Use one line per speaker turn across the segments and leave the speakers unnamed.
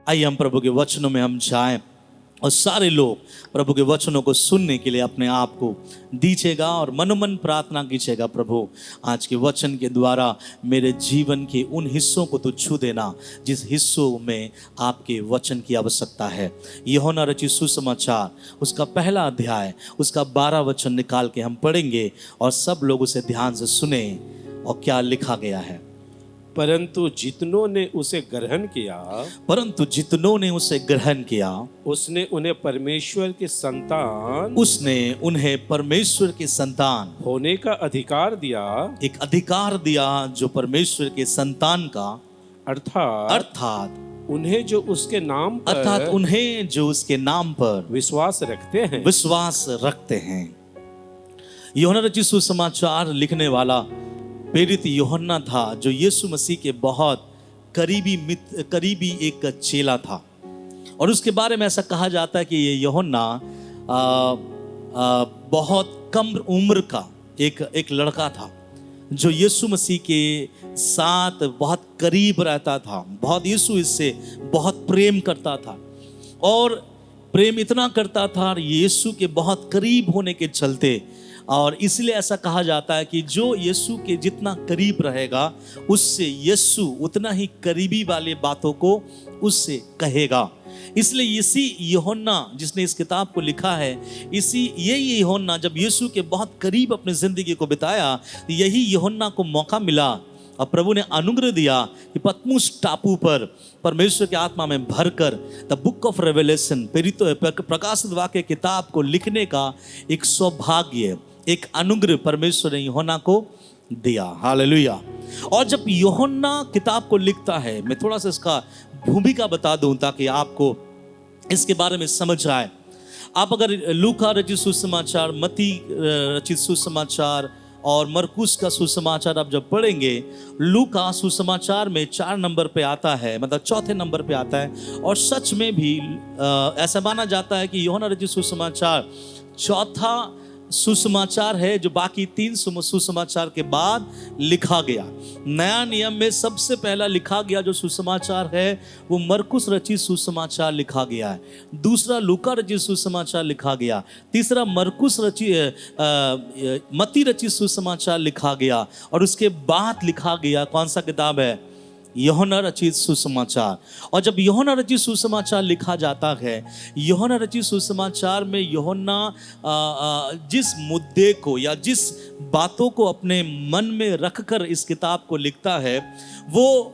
आइए हम प्रभु के वचनों में हम जाएं और सारे लोग प्रभु के वचनों को सुनने के लिए अपने आप को दीजिएगा और मनोमन प्रार्थना कीजिएगा। प्रभु आज के वचन के द्वारा मेरे जीवन के उन हिस्सों को तो छू देना जिस हिस्सों में आपके वचन की आवश्यकता है। यूहन्ना रचित सुसमाचार उसका पहला अध्याय उसका 12 वचन निकाल के हम पढ़ेंगे और सब लोग उसे ध्यान से सुने और क्या लिखा गया है।
परंतु जितनों ने उसे ग्रहण किया उसने उन्हें परमेश्वर के संतान होने का अधिकार दिया।
एक अधिकार दिया जो परमेश्वर के संतान का अर्थात
उन्हें जो उसके नाम पर विश्वास
रखते हैं। यूहन्ना रचित सुसमाचार लिखने वाला प्रेरित यूहन्ना था जो यीशु मसीह के बहुत करीबी एक चेला था और उसके बारे में ऐसा कहा जाता है कि ये यूहन्ना बहुत कम उम्र का एक लड़का था जो यीशु मसीह के साथ बहुत करीब रहता था। बहुत यीशु इससे बहुत प्रेम करता था और प्रेम इतना करता था यीशु के बहुत करीब होने के चलते, और इसलिए ऐसा कहा जाता है कि जो यीशु के जितना करीब रहेगा उससे यीशु उतना ही करीबी वाले बातों को उससे कहेगा। इसलिए इसी यूहन्ना जिसने इस किताब को लिखा है, यही यूहन्ना जब यीशु के बहुत करीब अपनी जिंदगी को बिताया, यही यूहन्ना को मौका मिला और प्रभु ने अनुग्रह दिया कि पतमुस टापू पर परमेश्वर के आत्मा में भरकर द बुक ऑफ रेवलेशन प्रकाशित वाक्य किताब को लिखने का एक सौभाग्य, एक अनुग्रह परमेश्वर ने यूहन्ना को दिया। हालेलुया। और जब यूहन्ना किताब को लिखता है, मैं थोड़ा सा इसका भूमिका बता दूं ताकि आपको इसके बारे में समझ आए। आप अगर लूका रचित सुसमाचार, मत्ती रचित सुसमाचार और मरकुस का सुसमाचार आप जब पढ़ेंगे, लूका सुसमाचार में 4 नंबर पे आता है, मतलब चौथे नंबर पे आता है। और सच में भी ऐसा माना जाता है कि यूहन्ना रचित सुसमाचार चौथा सुसमाचार है जो बाकी 3 सुसमाचार के बाद लिखा गया। नया नियम में सबसे पहला लिखा गया जो सुसमाचार है वो मरकुस रचित सुसमाचार लिखा गया है। दूसरा लूका रचित सुसमाचार लिखा गया। तीसरा मरकुस मत्ती रचित सुसमाचार लिखा गया। और उसके बाद लिखा गया कौन सा किताब है? यूहन्ना रचित सुसमाचार। और जब यूहन्ना रचित सुसमाचार लिखा जाता है, यूहन्ना रचित सुसमाचार में यूहन्ना जिस मुद्दे को या जिस बातों को अपने मन में रखकर इस किताब को लिखता है, वो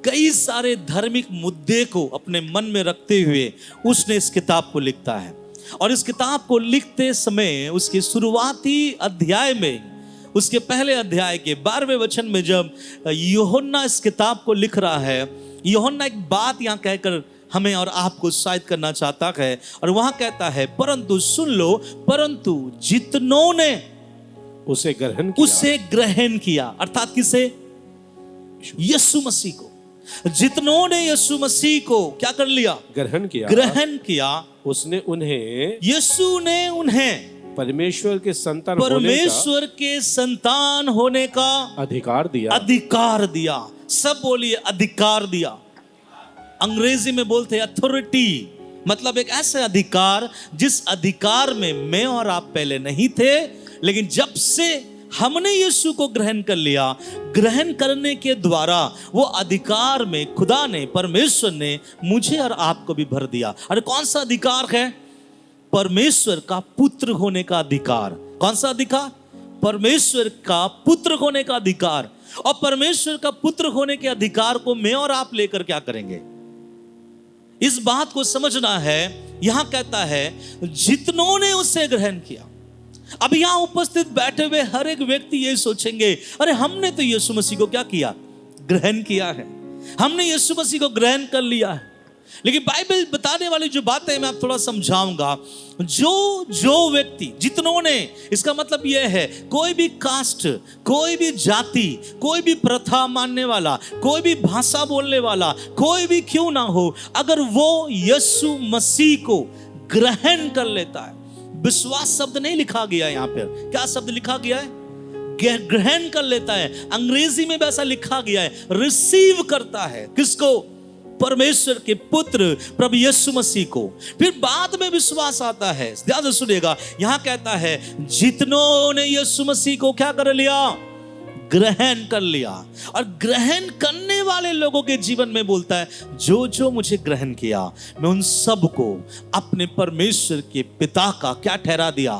कई सारे धार्मिक मुद्दे को अपने मन में रखते हुए उसने इस किताब को लिखता है। और इस किताब को लिखते समय उसके शुरुआती अध्याय में, उसके पहले अध्याय के 12वें वचन में जब यूहन्ना इस किताब को लिख रहा है, यूहन्ना एक बात यहाँ कहकर हमें और आपको उत्साहित करना चाहता है। और वहां कहता है, परंतु सुन लो, परंतु जितनों ने
उसे
ग्रहण किया। अर्थात किसे? यीशु मसीह को। जितनों ने यीशु मसीह को क्या कर लिया? ग्रहण किया।
उसने उन्हें,
यीशु ने उन्हें
परमेश्वर के
संतान होने का अधिकार दिया। सब बोलिए अधिकार दिया। अंग्रेजी में बोलते हैं अथॉरिटी, मतलब एक ऐसे अधिकार जिस अधिकार में मैं और आप पहले नहीं थे, लेकिन जब से हमने यीशु को ग्रहण कर लिया, ग्रहण करने के द्वारा वो अधिकार में खुदा ने, परमेश्वर ने मुझे और आपको भी भर दिया। अरे कौन सा अधिकार है? परमेश्वर का पुत्र होने का अधिकार। कौन सा अधिकार? परमेश्वर का पुत्र होने का अधिकार। और परमेश्वर का पुत्र होने के अधिकार को मैं और आप लेकर क्या करेंगे? इस बात को समझना है। यहां कहता है जितनों ने उसे ग्रहण किया। अब यहां उपस्थित बैठे हुए हर एक व्यक्ति यही सोचेंगे, अरे हमने तो यीशु मसीह को क्या किया? ग्रहण किया है। हमने यीशु मसीह को ग्रहण कर लिया है। लेकिन बाइबल बताने वाली जो बातें मैं आप थोड़ा समझाऊंगा। जो व्यक्ति, जितनों ने, इसका मतलब यह है कोई भी कास्ट, कोई भी जाति, कोई भी प्रथा मानने वाला, कोई भी भाषा बोलने वाला, कोई भी क्यों ना हो, अगर वो यीशु मसीह को ग्रहण कर लेता है। विश्वास शब्द नहीं लिखा गया यहां पर, क्या शब्द लिखा गया है? ग्रहण कर लेता है। अंग्रेजी में वैसा लिखा गया है, रिसीव करता है। किसको? परमेश्वर के पुत्र प्रभु यीशु मसीह को। फिर बाद में विश्वास आता है। ध्यान से सुनिएगा, यहां कहता है जितनों ने यीशु मसीह को क्या कर लिया, ग्रहण कर लिया। और ग्रहण करने वाले लोगों के जीवन में बोलता है जो जो मुझे ग्रहण किया मैं उन सब को अपने परमेश्वर के पिता का क्या ठहरा दिया,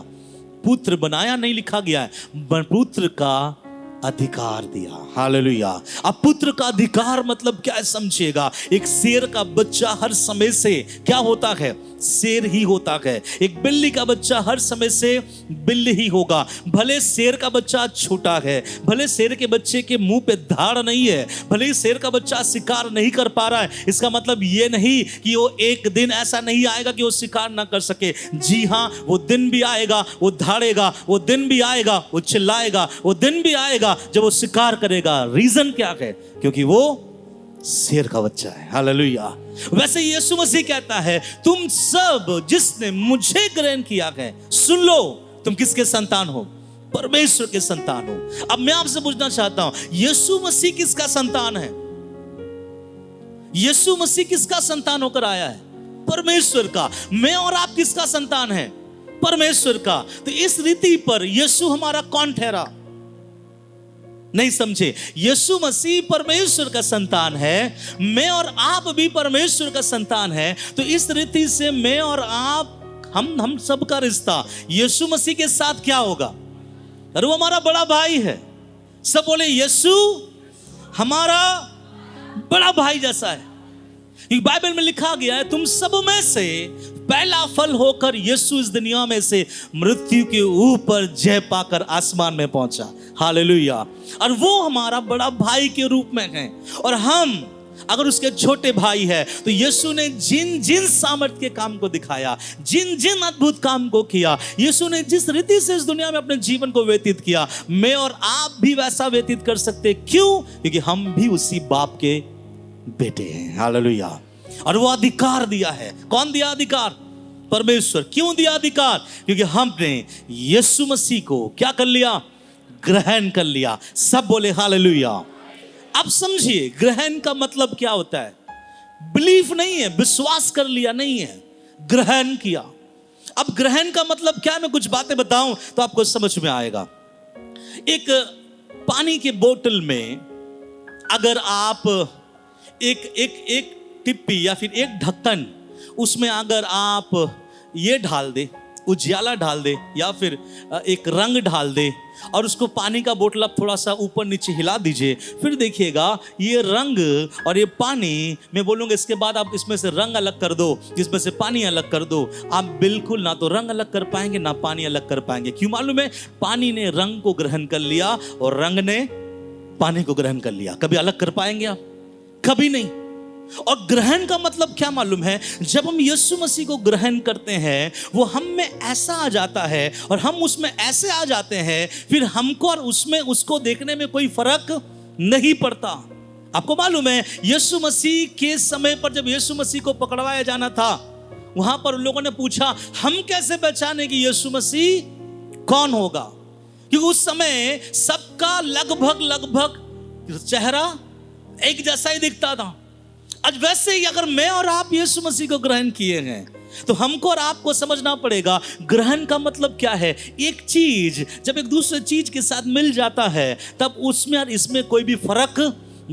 पुत्र बनाया। नहीं लिखा गया है पुत्र का अधिकार दिया। हालेलुया। अब पुत्र का अधिकार मतलब क्या है समझिएगा। एक शेर का बच्चा हर समय से क्या होता है, शेर ही होता है। एक बिल्ली का बच्चा हर समय से बिल्ली ही होगा। भले शेर का बच्चा छोटा है, भले शेर के बच्चे के मुंह पे धाड़ नहीं है, भले शेर का बच्चा शिकार नहीं कर पा रहा है, इसका मतलब ये नहीं कि वो एक दिन ऐसा नहीं आएगा कि वो शिकार ना कर सके। जी हाँ, वो दिन भी आएगा, वो धाड़ेगा, वो दिन भी आएगा, वो चिल्लाएगा, वो दिन भी आएगा जब वो शिकार करेगा। रीजन क्या है, क्योंकि वो शेर का बच्चा है। हालेलुया। वैसे यीशु मसीह कहता है तुम सब जिसने मुझे ग्रहण किया है, सुन लो तुम किसके संतान हो, परमेश्वर के संतान हो। अब मैं आपसे पूछना चाहता हूं यीशु मसीह किसका संतान है? यीशु मसीह किसका संतान होकर आया है? परमेश्वर का। मैं और आप किसका संतान है? परमेश्वर का। तो इस रीति पर यीशु हमारा कौन ठहरा? नहीं समझे। यीशु मसीह परमेश्वर का संतान है, मैं और आप भी परमेश्वर का संतान है। तो इस रीति से मैं और आप हम सब का रिश्ता यीशु मसीह के साथ क्या होगा? अरे वो हमारा बड़ा भाई है। सब बोले यीशु हमारा बड़ा भाई जैसा है। बाइबल में लिखा गया है तुम सब में से पहला फल होकर यीशु इस दुनिया में से मृत्यु के ऊपर जय पाकर आसमान में पहुंचा। हालेलुया। और वो हमारा बड़ा भाई के रूप में है, और हम अगर उसके छोटे भाई है तो यीशु ने जिन जिन सामर्थ्य के काम को दिखाया, जिन जिन अद्भुत काम को किया, यीशु ने जिस रीति से इस दुनिया में अपने जीवन को व्यतीत किया, मैं और आप भी वैसा व्यतीत कर सकते। क्यों? क्योंकि हम भी उसी बाप के बेटे हैं। हालेलुया। और वो अधिकार दिया है। कौन दिया अधिकार? परमेश्वर। क्यों दिया अधिकार? क्योंकि हमने यीशु मसीह को क्या कर लिया? ग्रहण कर लिया। सब बोले हालेलुया। अब समझिए ग्रहण का मतलब क्या होता है। बिलीफ नहीं है, विश्वास कर लिया नहीं है, ग्रहण किया। अब ग्रहण का मतलब क्या, मैं कुछ बातें बताऊं तो आपको समझ में आएगा। एक पानी के बोतल में अगर आप एक टिप्पी या फिर एक ढक्कन, उसमें अगर आप ये डाल दे, उजियाला डाल दे या फिर एक रंग डाल दे और उसको पानी का बोतल आप थोड़ा सा ऊपर नीचे हिला दीजिए, फिर देखिएगा ये रंग और ये पानी, मैं बोलूँगा इसके बाद आप इसमें से रंग अलग कर दो, इसमें से पानी अलग कर दो, आप बिल्कुल ना तो रंग अलग कर पाएंगे ना पानी अलग कर पाएंगे। क्यों मालूम है? पानी ने रंग को ग्रहण कर लिया और रंग ने पानी को ग्रहण कर लिया। कभी अलग कर पाएंगे आप? कभी नहीं। और ग्रहण का मतलब क्या मालूम है? जब हम यीशु मसीह को ग्रहण करते हैं वो हम में ऐसा आ जाता है और हम उसमें ऐसे आ जाते हैं, फिर हमको और उसमें उसको देखने में कोई फर्क नहीं पड़ता। आपको मालूम है यीशु मसीह के समय पर जब यीशु मसीह को पकड़वाया जाना था, वहां पर लोगों ने पूछा हम कैसे पहचाने कि यीशु मसीह कौन होगा? क्योंकि उस समय सबका लगभग चेहरा एक जैसा ही दिखता था। आज वैसे ही अगर मैं और आप यीशु मसीह को ग्रहण किए हैं तो हमको और आपको समझना पड़ेगा ग्रहण का मतलब क्या है। एक चीज जब एक दूसरे चीज के साथ मिल जाता है तब उसमें और इसमें कोई भी फर्क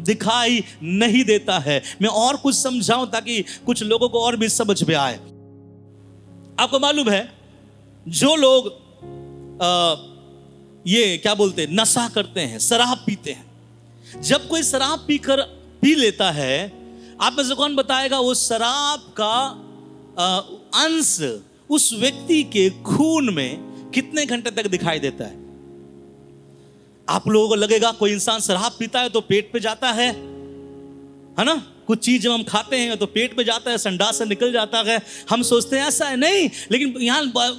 दिखाई नहीं देता है। मैं और कुछ समझाऊं ताकि कुछ लोगों को और भी समझ में आए। आपको मालूम है जो लोग ये क्या बोलते हैं, नशा करते हैं, शराब पीते हैं, जब कोई शराब पी लेता है, आप में से कौन बताएगा वो शराब का अंश उस व्यक्ति के खून में कितने घंटे तक दिखाई देता है? आप लोगों को लगेगा कोई इंसान शराब पीता है तो पेट पे जाता है ना? कुछ चीज जब हम खाते हैं तो पेट पे जाता है, संडास से निकल जाता है, हम सोचते हैं ऐसा है। नहीं, लेकिन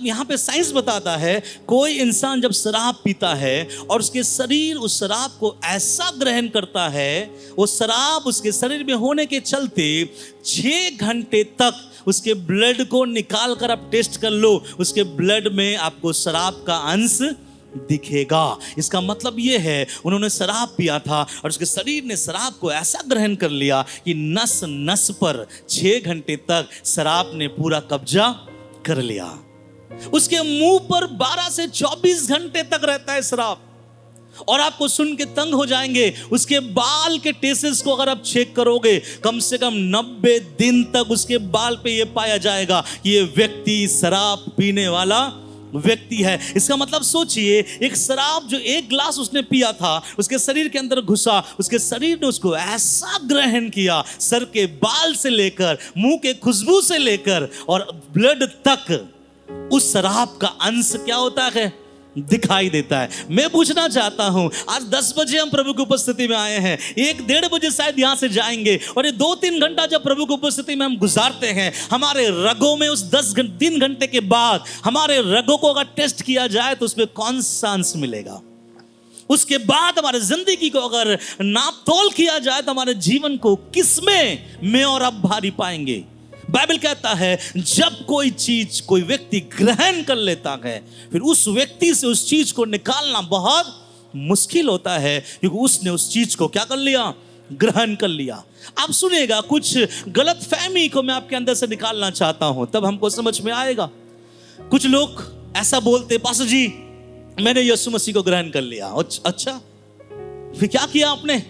यहाँ पे साइंस बताता है कोई इंसान जब शराब पीता है और उसके शरीर उस शराब को ऐसा ग्रहण करता है, वो शराब उसके शरीर में होने के चलते 6 घंटे तक उसके ब्लड को निकाल कर आप टेस्ट कर लो, उसके ब्लड में आपको शराब का अंश दिखेगा। इसका मतलब यह है उन्होंने शराब पिया था और उसके शरीर ने शराब को ऐसा ग्रहण कर लिया कि नस नस पर 6 घंटे तक शराब ने पूरा कब्जा कर लिया। उसके मुंह पर 12 से 24 घंटे तक रहता है शराब, और आपको सुन के तंग हो जाएंगे। उसके बाल के टेसेस को अगर आप चेक करोगे, कम से कम 90 दिन तक उसके बाल पे यह पाया जाएगा कि ये व्यक्ति शराब पीने वाला व्यक्ति है। इसका मतलब सोचिए, एक शराब जो 1 ग्लास उसने पिया था, उसके शरीर के अंदर घुसा, उसके शरीर ने उसको ऐसा ग्रहण किया, सर के बाल से लेकर मुंह के खुशबू से लेकर और ब्लड तक, उस शराब का अंश क्या होता है, दिखाई देता है। मैं पूछना चाहता हूं, आज 10 बजे हम प्रभु की उपस्थिति में आए हैं, 1-1:30 बजे शायद यहां से जाएंगे, और ये 2-3 घंटा जब प्रभु की उपस्थिति में हम गुजारते हैं, हमारे रगों में उस 3 घंटे के बाद हमारे रगों को अगर टेस्ट किया जाए तो उसमें कौन सा अंश मिलेगा? उसके बाद हमारे जिंदगी को अगर नाप तोल किया जाए तो हमारे जीवन को किसमें मैं और आप भारी पाएंगे? बाइबल कहता है जब कोई चीज कोई व्यक्ति ग्रहण कर लेता है, फिर उस व्यक्ति से उस चीज को निकालना बहुत मुश्किल होता है, क्योंकि उसने उस चीज को क्या कर लिया, ग्रहण कर लिया। आप सुनिएगा, कुछ गलत फहमी को मैं आपके अंदर से निकालना चाहता हूं, तब हमको समझ में आएगा। कुछ लोग ऐसा बोलते, पास्टर जी मैंने यीशु मसीह को ग्रहण कर लिया। अच्छा, फिर क्या किया आपने?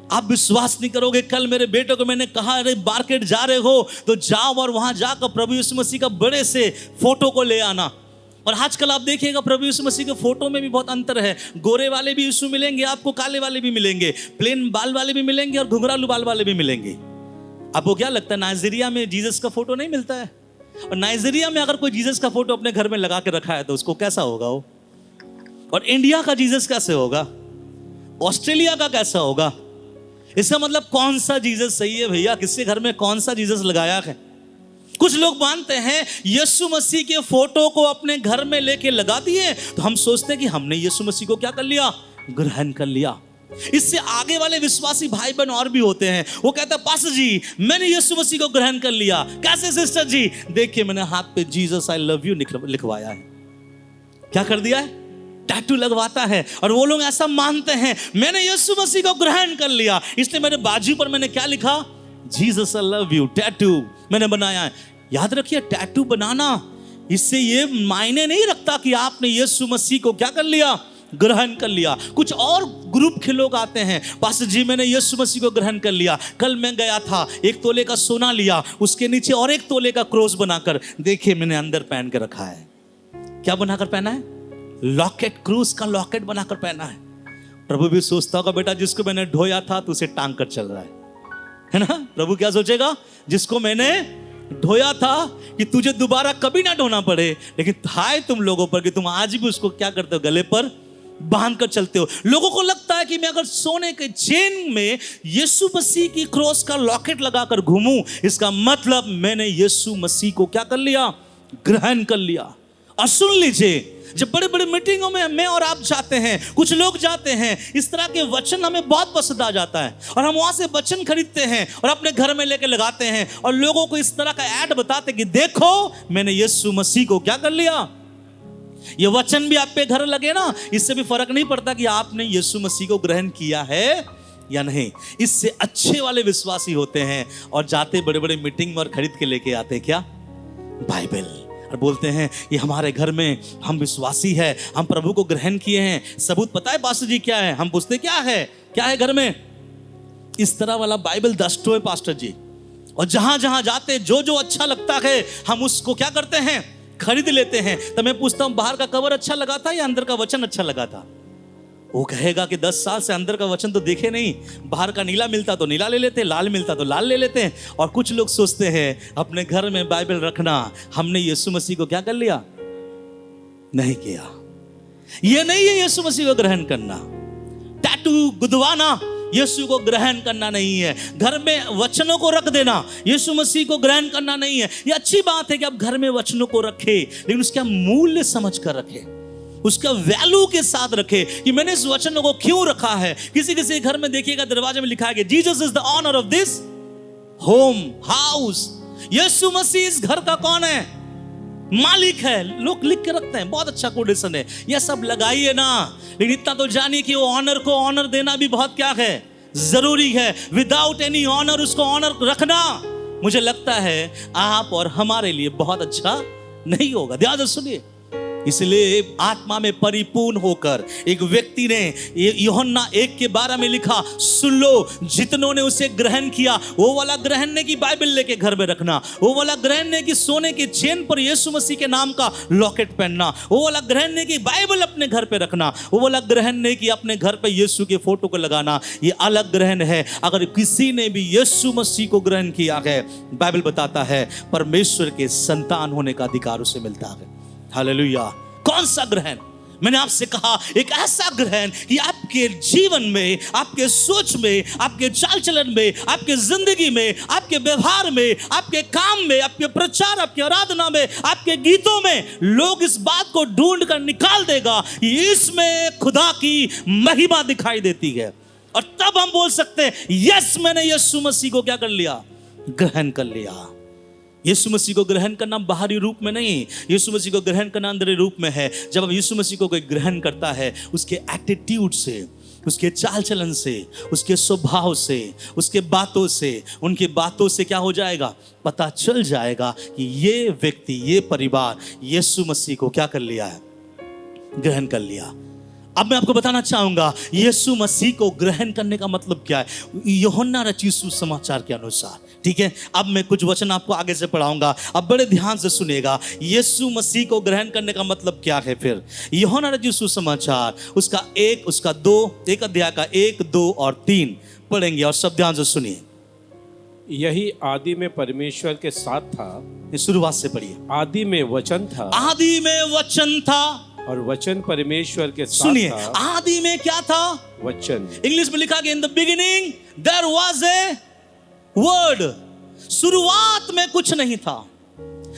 आप विश्वास नहीं करोगे, कल मेरे बेटे को मैंने कहा, अरे मार्केट जा रहे हो तो जाओ और वहां जाकर प्रभु यीशु मसीह का बड़े से फोटो को ले आना। और आजकल आप देखिएगा प्रभु यीशु मसीह के फोटो में भी बहुत अंतर है। गोरे वाले भी यीशु मिलेंगे आपको, काले वाले भी मिलेंगे, प्लेन बाल वाले भी मिलेंगे और घुंघरालू बाल वाले भी मिलेंगे। आपको क्या लगता है नाइजीरिया में जीसस का फोटो नहीं मिलता है? और नाइजीरिया में अगर कोई जीसस का फोटो अपने घर में लगा के रखा है तो उसको कैसा होगा वो? और इंडिया का जीसस कैसे होगा? ऑस्ट्रेलिया का कैसा होगा? इसका मतलब कौन सा जीसस सही है भैया? किसके घर में कौन सा जीसस लगाया है? कुछ लोग मानते हैं यीशु मसीह के फोटो को अपने घर में लेके लगा दिए तो हम सोचते हैं कि हमने यीशु मसीह को क्या कर लिया, ग्रहण कर लिया। इससे आगे वाले विश्वासी भाई बहन और भी होते हैं, वो कहते हैं पास्टर जी मैंने यीशु मसीह को ग्रहण कर लिया। कैसे सिस्टर जी? देखिए मैंने हाथ पे जीसस आई लव यू लिखवाया है। क्या कर दिया है? टैटू लगवाता है। और वो लोग ऐसा मानते हैं मैंने यीशु मसीह को ग्रहण कर लिया, इसलिए मेरे बाजू पर मैंने क्या लिखा, Jesus I love you, tattoo मैंने बनाया है। याद रखिए, टैटू बनाना इससे ये मायने नहीं रखता कि आपने यीशु मसीह को क्या कर लिया, ग्रहण कर लिया। कुछ और ग्रुप के लोग आते हैं, पास्टर जी मैंने यीशु मसीह को ग्रहण कर लिया, कल मैं गया था 1 तोले का सोना लिया, उसके नीचे और 1 तोले का क्रॉस बनाकर देखिए मैंने अंदर पहन के रखा है। क्या बनाकर पहना है? लॉकेट, क्रूस का लॉकेट बनाकर पहना है। प्रभु भी सोचता होगा बेटा जिसको मैंने ढोया था तो उसे टांग कर चल रहा है ना? प्रभु क्या सोचेगा? जिसको मैंने ढोया था कि तुझे दोबारा कभी ना ढोना पड़े, लेकिन हाय तुम लोगों पर कि तुम आज भी उसको क्या करते हो, गले पर बांध कर चलते हो। लोगों को लगता है कि मैं अगर सोने के चेन में यीशु मसीह की क्रॉस का लॉकेट लगाकर घूमूं, इसका मतलब मैंने यीशु मसीह को क्या कर लिया, ग्रहण कर लिया। और सुन लीजिए, जब बड़े बड़े मीटिंगों में मैं और आप जाते हैं, कुछ लोग जाते हैं, इस तरह के वचन हमें बहुत पसंद आ जाता है और हम वहां से वचन खरीदते हैं और अपने घर में लेके लगाते हैं और लोगों को इस तरह का ऐड बताते कि देखो मैंने यीशु मसीह को क्या कर लिया। ये वचन भी आप पे घर लगे ना, इससे भी फर्क नहीं पड़ता कि आपने यीशु मसीह को ग्रहण किया है या नहीं। इससे अच्छे वाले विश्वासी होते हैं और जाते बड़े बड़े मीटिंग में और खरीद के लेके आते क्या, बाइबल, और बोलते हैं ये हमारे घर में हम विश्वासी है, हम प्रभु को ग्रहण किए हैं। सबूत पता है पास्टर जी क्या है? हम पूछते क्या है घर में? इस तरह वाला बाइबल दस्टो है पास्टर जी। और जहां जहां जाते जो जो अच्छा लगता है हम उसको क्या करते हैं, खरीद लेते हैं। तो मैं पूछता हूं बाहर का कवर अच्छा लगा था या अंदर का वचन अच्छा लगा था? वो कहेगा कि 10 साल से अंदर का वचन तो देखे नहीं, बाहर का नीला मिलता तो नीला ले लेते, लाल मिलता तो लाल ले लेते हैं। और कुछ लोग सोचते हैं अपने घर में बाइबल रखना, हमने यीशु मसीह को क्या कर लिया, नहीं किया। ये नहीं है यीशु मसीह को ग्रहण करना। टैटू गुदवाना यीशु को ग्रहण करना नहीं है। घर में वचनों को रख देना यीशु मसीह को ग्रहण करना नहीं है। ये अच्छी बात है कि आप घर में वचनों को रखें, लेकिन उसका मूल्य समझ कर रखें, उसका वैल्यू के साथ रखे कि मैंने इस वचनों को क्यों रखा है। किसी किसी घर में देखिएगा दरवाजे में लिखा है Jesus is the owner of this home house. यीशु मसीह इस घर का कौन है? मालिक है। लोग लिख के रखते हैं, बहुत अच्छा कोटेशन है, यह सब लगाइए ना, लेकिन इतना तो जानिए कि वो ऑनर को ऑनर देना भी बहुत क्या है, जरूरी है। विदाउट एनी ऑनर उसको ऑनर रखना मुझे लगता है आप और हमारे लिए बहुत अच्छा नहीं होगा। ध्यान से सुनिए, इसलिए आत्मा में परिपूर्ण होकर एक व्यक्ति ने यूहन्ना 1:12 में लिखा, सुन लो, जितनों ने उसे ग्रहण किया, वो वाला ग्रहण नहीं कि बाइबल लेके घर में रखना, वो वाला ग्रहण नहीं कि सोने के चेन पर यीशु मसीह के नाम का लॉकेट पहनना, वो वाला ग्रहण नहीं कि बाइबल अपने घर पे रखना, वो वाला ग्रहण नहीं कि अपने घर पे यीशु के फोटो को लगाना। ये अलग ग्रहण है। अगर किसी ने भी यीशु मसीह को ग्रहण किया है, बाइबल बताता है परमेश्वर के संतान होने का अधिकार उसे मिलता है। हालेलुया। कौन सा ग्रहण? मैंने आपसे कहा एक ऐसा ग्रहण कि आपके जीवन में, आपके सोच में, आपके चाल चलन में, आपके जिंदगी में, आपके व्यवहार में, आपके काम में, आपके प्रचार, आपकी आराधना में, आपके गीतों में लोग इस बात को ढूंढ कर निकाल देगा कि इसमें खुदा की महिमा दिखाई देती है। और तब हम बोल सकते हैं, यस, मैंने यीशु मसीह को क्या कर लिया, ग्रहण कर लिया। यीशु मसीह को ग्रहण करना बाहरी रूप में नहीं, यीशु मसीह को ग्रहण करना अंदर रूप में है। जब हम यीशु मसीह को कोई ग्रहण करता है, उसके एटीट्यूड से, उसके चाल चलन से, उसके स्वभाव से, उसके बातों से, उनकी बातों से क्या हो जाएगा, पता चल जाएगा कि ये व्यक्ति, ये परिवार यीशु मसीह को क्या कर लिया है, ग्रहण कर लिया। अब मैं आपको बताना चाहूंगा यीशु मसीह को ग्रहण करने का मतलब क्या है, यूहन्ना रचित सुसमाचार के अनुसार। ठीक है, अब मैं कुछ वचन आपको आगे से पढ़ाऊंगा, अब बड़े ध्यान से सुनिएगा। यीशु मसीह को ग्रहण करने का मतलब क्या है। फिर यूहन्ना रचित सुसमाचार उसका 1, उसका 2, एक अध्याय का 1, 2 और 3 पढ़ेंगे और सब ध्यान से सुनिए।
यही आदि में परमेश्वर के साथ था।
ये शुरुआत से पढ़िए।
आदि में वचन था,
आदि में वचन था,
और वचन परमेश्वर के साथ
सुनिए,
था।
आदि में क्या था,
वचन।
इंग्लिश में लिखा गया, in the beginning there was a word. शुरुआत में कुछ नहीं था।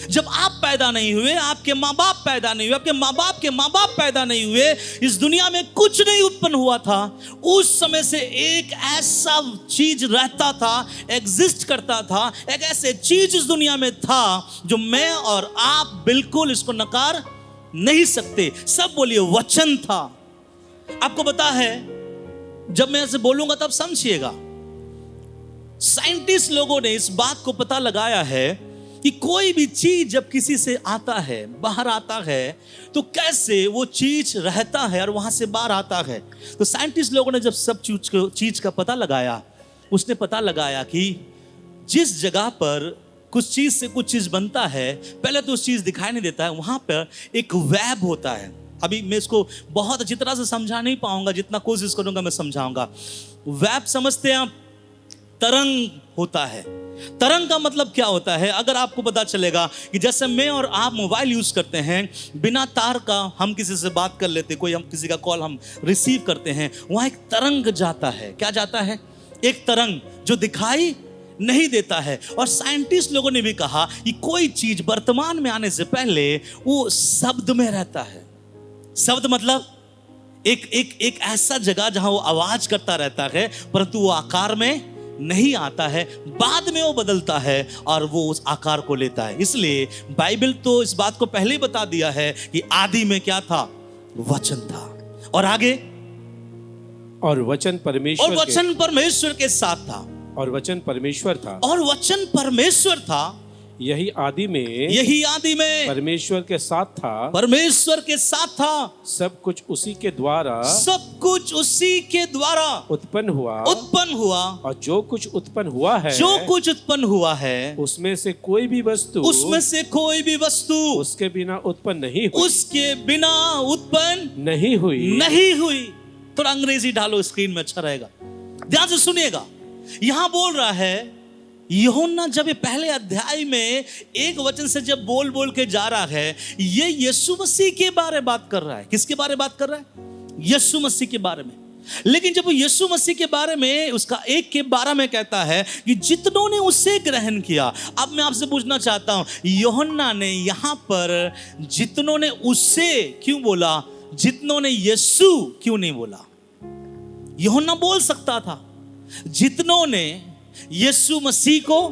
जब आप पैदा नहीं हुए, आपके माँ बाप पैदा नहीं हुए, आपके माँ बाप के माँ बाप पैदा नहीं हुए, इस दुनिया में कुछ नहीं उत्पन्न हुआ था। उस समय से एक ऐसा चीज रहता था, एग्जिस्ट करता था, एक ऐसे चीज इस दुनिया में था जो मैं और आप बिल्कुल इसको नकार नहीं सकते। सब बोलिए, वचन था। आपको पता है, जब मैं ऐसे बोलूंगा तब समझिएगा, साइंटिस्ट लोगों ने इस बात को पता लगाया है कि कोई भी चीज जब किसी से आता है, बाहर आता है, तो कैसे वो चीज रहता है और वहां से बाहर आता है। तो साइंटिस्ट लोगों ने जब सब चीज का पता लगाया, उसने पता लगाया कि जिस जगह पर कुछ चीज से कुछ चीज बनता है, पहले तो उस चीज दिखाई नहीं देता है, वहां पर एक वेब होता है। अभी मैं इसको बहुत अच्छी तरह से समझा नहीं पाऊंगा, जितना कोशिश करूंगा मैं समझाऊंगा। वेब समझते हैं आप, तरंग होता है। तरंग का मतलब क्या होता है, अगर आपको पता चलेगा कि जैसे मैं और आप मोबाइल यूज करते हैं, बिना तार का हम किसी से बात कर लेते, कोई हम किसी का कॉल हम रिसीव करते हैं, वहां एक तरंग जाता है। क्या जाता है? एक तरंग जो दिखाई नहीं देता है। और साइंटिस्ट लोगों ने भी कहा कि कोई चीज वर्तमान में आने से पहले वो शब्द में रहता है। शब्द मतलब एक ऐसा जगह जहां वो आवाज करता रहता है, परंतु वो आकार में नहीं आता है, बाद में वो बदलता है और वो उस आकार को लेता है। इसलिए बाइबल तो इस बात को पहले ही बता दिया है कि आदि में क्या था, वचन था। और आगे,
और वचन
परमेश्वर के साथ था,
और वचन परमेश्वर था,
और वचन परमेश्वर था।
यही आदि में परमेश्वर के साथ था। सब कुछ उसी के द्वारा उत्पन्न हुआ, और जो कुछ उत्पन्न हुआ है उसमें से कोई भी वस्तु उसके बिना उत्पन्न नहीं हुई।
थोड़ा अंग्रेजी डालो स्क्रीन में, अच्छा रहेगा। ध्यान से सुनिएगा, यहां बोल रहा है यूहन्ना जब ये पहले अध्याय में एक वचन से जब बोल बोल के जा रहा है, ये यीशु मसीह के बारे में बात कर रहा है। किसके बारे में बात कर रहा है? यीशु मसीह के बारे में। लेकिन जब वो यीशु मसीह के बारे में उसका 1:12 में कहता है कि जितनों ने उसे ग्रहण किया। अब मैं आपसे पूछना चाहता हूं, यूहन्ना ने यहां पर जितनों ने उसे क्यों बोला, जितनों ने यीशु क्यों नहीं बोला? यूहन्ना बोल सकता था जितनों ने यीशु मसीह को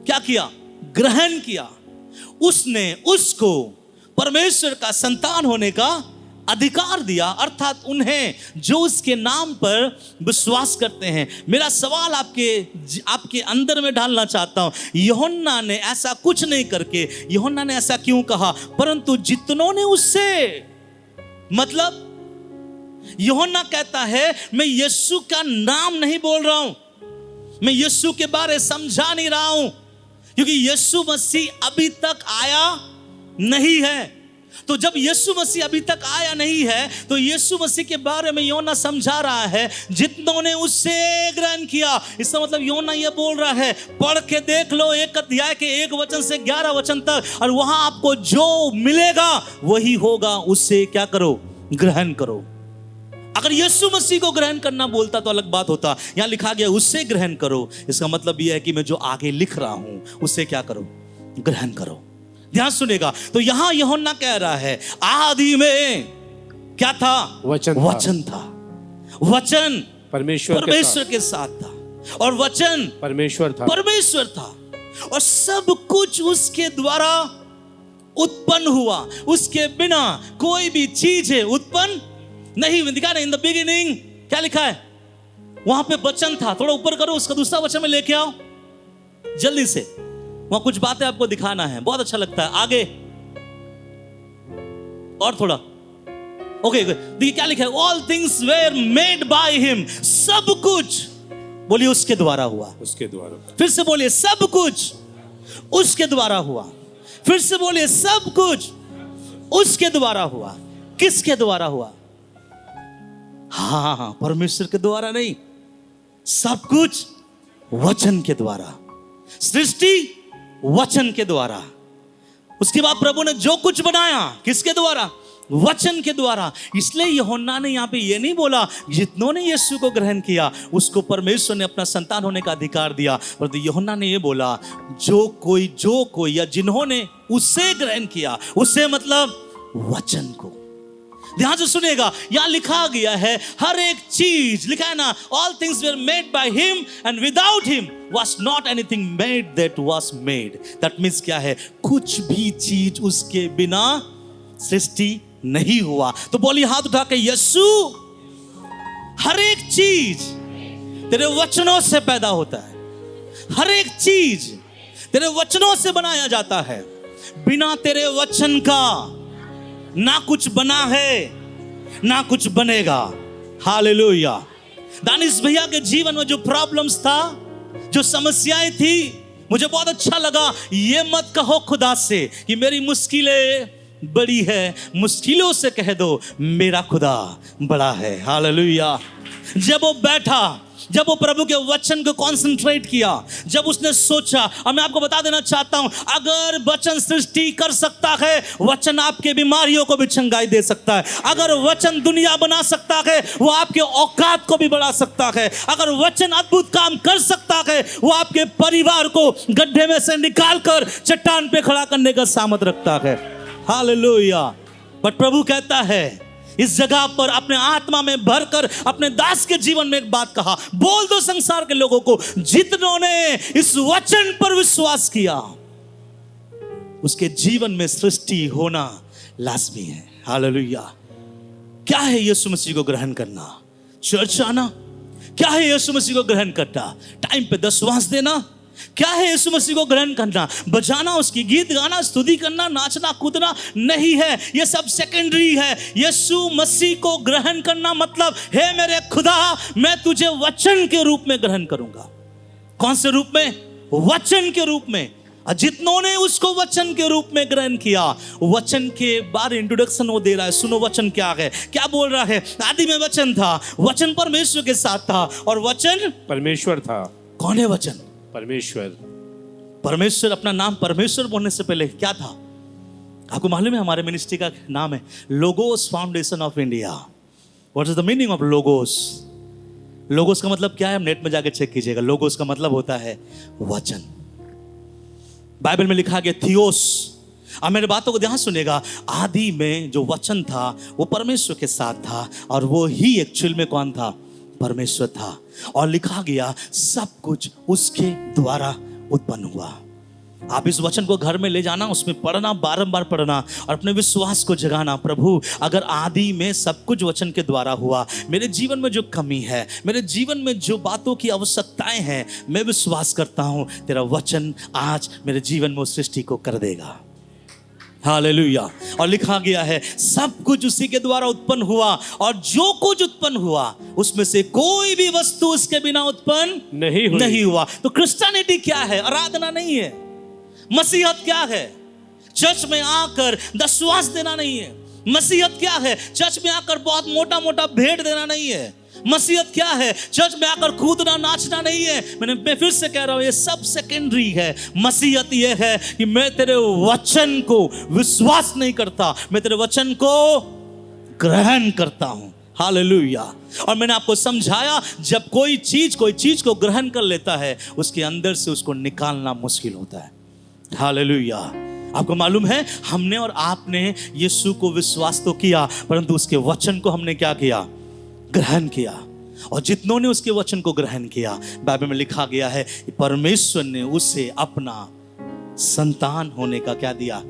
क्या किया, ग्रहण किया। उसने उसको परमेश्वर का संतान होने का अधिकार दिया, अर्थात उन्हें जो उसके नाम पर विश्वास करते हैं। मेरा सवाल आपके अंदर में डालना चाहता हूं, यूहन्ना ने ऐसा कुछ नहीं करके, यूहन्ना ने ऐसा क्यों कहा? परंतु जितनों ने उससे, मतलब यूहन्ना कहता है मैं यीशु का नाम नहीं बोल रहा हूं, मैं यीशु के बारे समझा नहीं रहा हूं, क्योंकि यीशु मसीह अभी तक आया नहीं है। तो जब यीशु मसीह अभी तक आया नहीं है तो यीशु मसीह के बारे में यूहन्ना समझा रहा है जितनों ने उससे ग्रहण किया। इसका मतलब यूहन्ना ये बोल रहा है, पढ़ के देख लो 1 अध्याय के 1 वचन से 11 वचन तक, और वहां आपको जो मिलेगा वही होगा, उससे क्या करो? ग्रहण करो। अगर यीशु मसीह को ग्रहण करना बोलता तो अलग बात होता। यहां लिखा गया उससे ग्रहण करो। इसका मतलब यह है कि मैं जो आगे लिख रहा हूं उससे क्या करो? ग्रहण करो। ध्यान सुनेगा। तो यहां यूहन्ना कह रहा है आदि में क्या था? वचन था। वचन परमेश्वर के साथ था, और वचन परमेश्वर था, और सब कुछ उसके द्वारा उत्पन्न हुआ। उसके बिना कोई भी चीज उत्पन्न नहीं। दिखा नहीं, इन द बिगिनिंग क्या लिखा है? वहां पे वचन था। थोड़ा ऊपर करो, उसका दूसरा वचन में लेके आओ जल्दी से, वहां कुछ बातें आपको दिखाना है, बहुत अच्छा लगता है। आगे और थोड़ा, ओके देखिए क्या लिखा है? All things were made by him. सब कुछ, बोलिए उसके द्वारा हुआ। उसके द्वारा। फिर से बोलिए सब कुछ उसके द्वारा हुआ। फिर से बोलिए सब कुछ उसके द्वारा हुआ। किसके द्वारा हुआ? हाँ, परमेश्वर के द्वारा नहीं, सब कुछ वचन के द्वारा। सृष्टि वचन के द्वारा। उसके बाद प्रभु ने जो कुछ बनाया किसके द्वारा? वचन के द्वारा। इसलिए यूहन्ना ने यहां पे ये नहीं बोला जितनों ने यीशु को ग्रहण किया उसको परमेश्वर ने अपना संतान होने का अधिकार दिया, परंतु यूहन्ना ने ये बोला जो कोई या जिन्होंने उससे ग्रहण किया, उससे मतलब वचन को। ध्यान से सुनिएगा, यहां लिखा गया है हर एक चीज, लिखा है ना, all things were made by him and without him was not anything made that was made. That means क्या है? कुछ भी चीज उसके बिना सृष्टि नहीं हुआ। तो बोलिए हाथ उठा के, यीशु हर एक चीज तेरे वचनों से पैदा होता है। हर एक चीज तेरे वचनों से बनाया जाता है। बिना तेरे वचन का ना कुछ बना है ना कुछ बनेगा। हालेलुया। दानिश भैया के जीवन में जो प्रॉब्लम्स था, जो समस्याएं थी, मुझे बहुत अच्छा लगा। ये मत कहो खुदा से कि मेरी मुश्किलें बड़ी है, मुश्किलों से कह दो मेरा खुदा बड़ा है। हालेलुया। जब वो बैठा, जब वो प्रभु के वचन को कॉन्सेंट्रेट किया, जब उसने सोचा, और मैं आपको बता देना चाहता हूं, अगर वचन सृष्टि कर सकता है, वचन आपके बीमारियों को भी चंगाई दे सकता है। अगर वचन दुनिया बना सकता है, वो आपके औकात को भी बढ़ा सकता है। अगर वचन अद्भुत काम कर सकता है, वो आपके परिवार को गड्ढे में से निकालकर चट्टान पे खड़ा करने का सामर्थ रखता है। हालेलुया। बट प्रभु कहता है इस जगह पर अपने आत्मा में भरकर अपने दास के जीवन में एक बात कहा, बोल दो संसार के लोगों को, जितनों ने इस वचन पर विश्वास किया उसके जीवन में सृष्टि होना लाजमी है। हालेलुया। क्या है यीशु मसीह को ग्रहण करना? चर्च आना। क्या है यीशु मसीह को ग्रहण करना? टाइम पे दशवांश देना। क्या है यीशु मसीह को ग्रहण करना? बजाना, उसकी गीत गाना, स्तुति करना, नाचना कूदना नहीं है, ये सब सेकेंडरी है। यीशु मसीह को ग्रहण करना मतलब, हे मेरे खुदा, मैं तुझे वचन के रूप में ग्रहण करूंगा। कौन से रूप में? वचन के रूप में। जितनों ने उसको वचन के रूप में ग्रहण किया, वचन के बारे इंट्रोडक्शन वो दे रहा है। सुनो वचन क्या है, क्या बोल रहा है? आदि में वचन था, वचन परमेश्वर के साथ था, और वचन परमेश्वर था। कौन है वचन? परमेश्वर। परमेश्वर, अपना नाम परमेश्वर बोलने से पहले क्या था? आपको मालूम है हमारे मिनिस्ट्री का नाम है logos foundation of India. What is the meaning of logos? Logos का मतलब क्या है? हम नेट में जाके चेक कीजिएगा। लोगोस का मतलब होता है वचन। बाइबल में लिखा गया थियोस। अब मेरे बातों को ध्यान सुनेगा। आदि में जो वचन था वो परमेश्वर के साथ था, और वो ही एक्चुअल में कौन था? परमेश्वर था। और लिखा गया सब कुछ उसके द्वारा उत्पन्न हुआ। आप इस वचन को घर में ले जाना, उसमें पढ़ना, बारंबार पढ़ना और अपने विश्वास को जगाना। प्रभु, अगर आदि में सब कुछ वचन के द्वारा हुआ, मेरे जीवन में जो कमी है, मेरे जीवन में जो बातों की आवश्यकताएं हैं, मैं विश्वास करता हूं तेरा वचन आज मेरे जीवन में उस सृष्टि को कर देगा। हालेलुया। और लिखा गया है सब कुछ उसी के द्वारा उत्पन्न हुआ और जो कुछ उत्पन्न हुआ उसमें से कोई भी वस्तु उसके बिना उत्पन्न नहीं हुआ। तो क्रिश्चियनिटी क्या है? आराधना नहीं है। मसीहत क्या है? चर्च में आकर दशवांश देना नहीं है। मसीहत क्या है? चर्च में आकर बहुत मोटा मोटा भेंट देना नहीं है। मसीहत क्या है? चर्च में आकर कूदना नाचना नहीं है। मैं फिर से कह रहा हूं, ये सब सेकेंडरी है। मसीहत ये है कि मैं तेरे वचन को विश्वास नहीं करता, मैं तेरे वचन को ग्रहण करता हूं। हालेलुया। और मैंने आपको समझाया, जब कोई चीज को ग्रहण कर लेता है, उसके अंदर से उसको निकालना मुश्किल होता है। हालेलुया। आपको मालूम है, हमने और आपने यीशु को विश्वास तो किया, परंतु उसके वचन को हमने क्या किया? ग्रहण किया। और जितनों ने उसके वचन को ग्रहण किया, बाइबल में लिखा गया है कि परमेश्वर ने उसे अपना संतान होने का क्या दिया?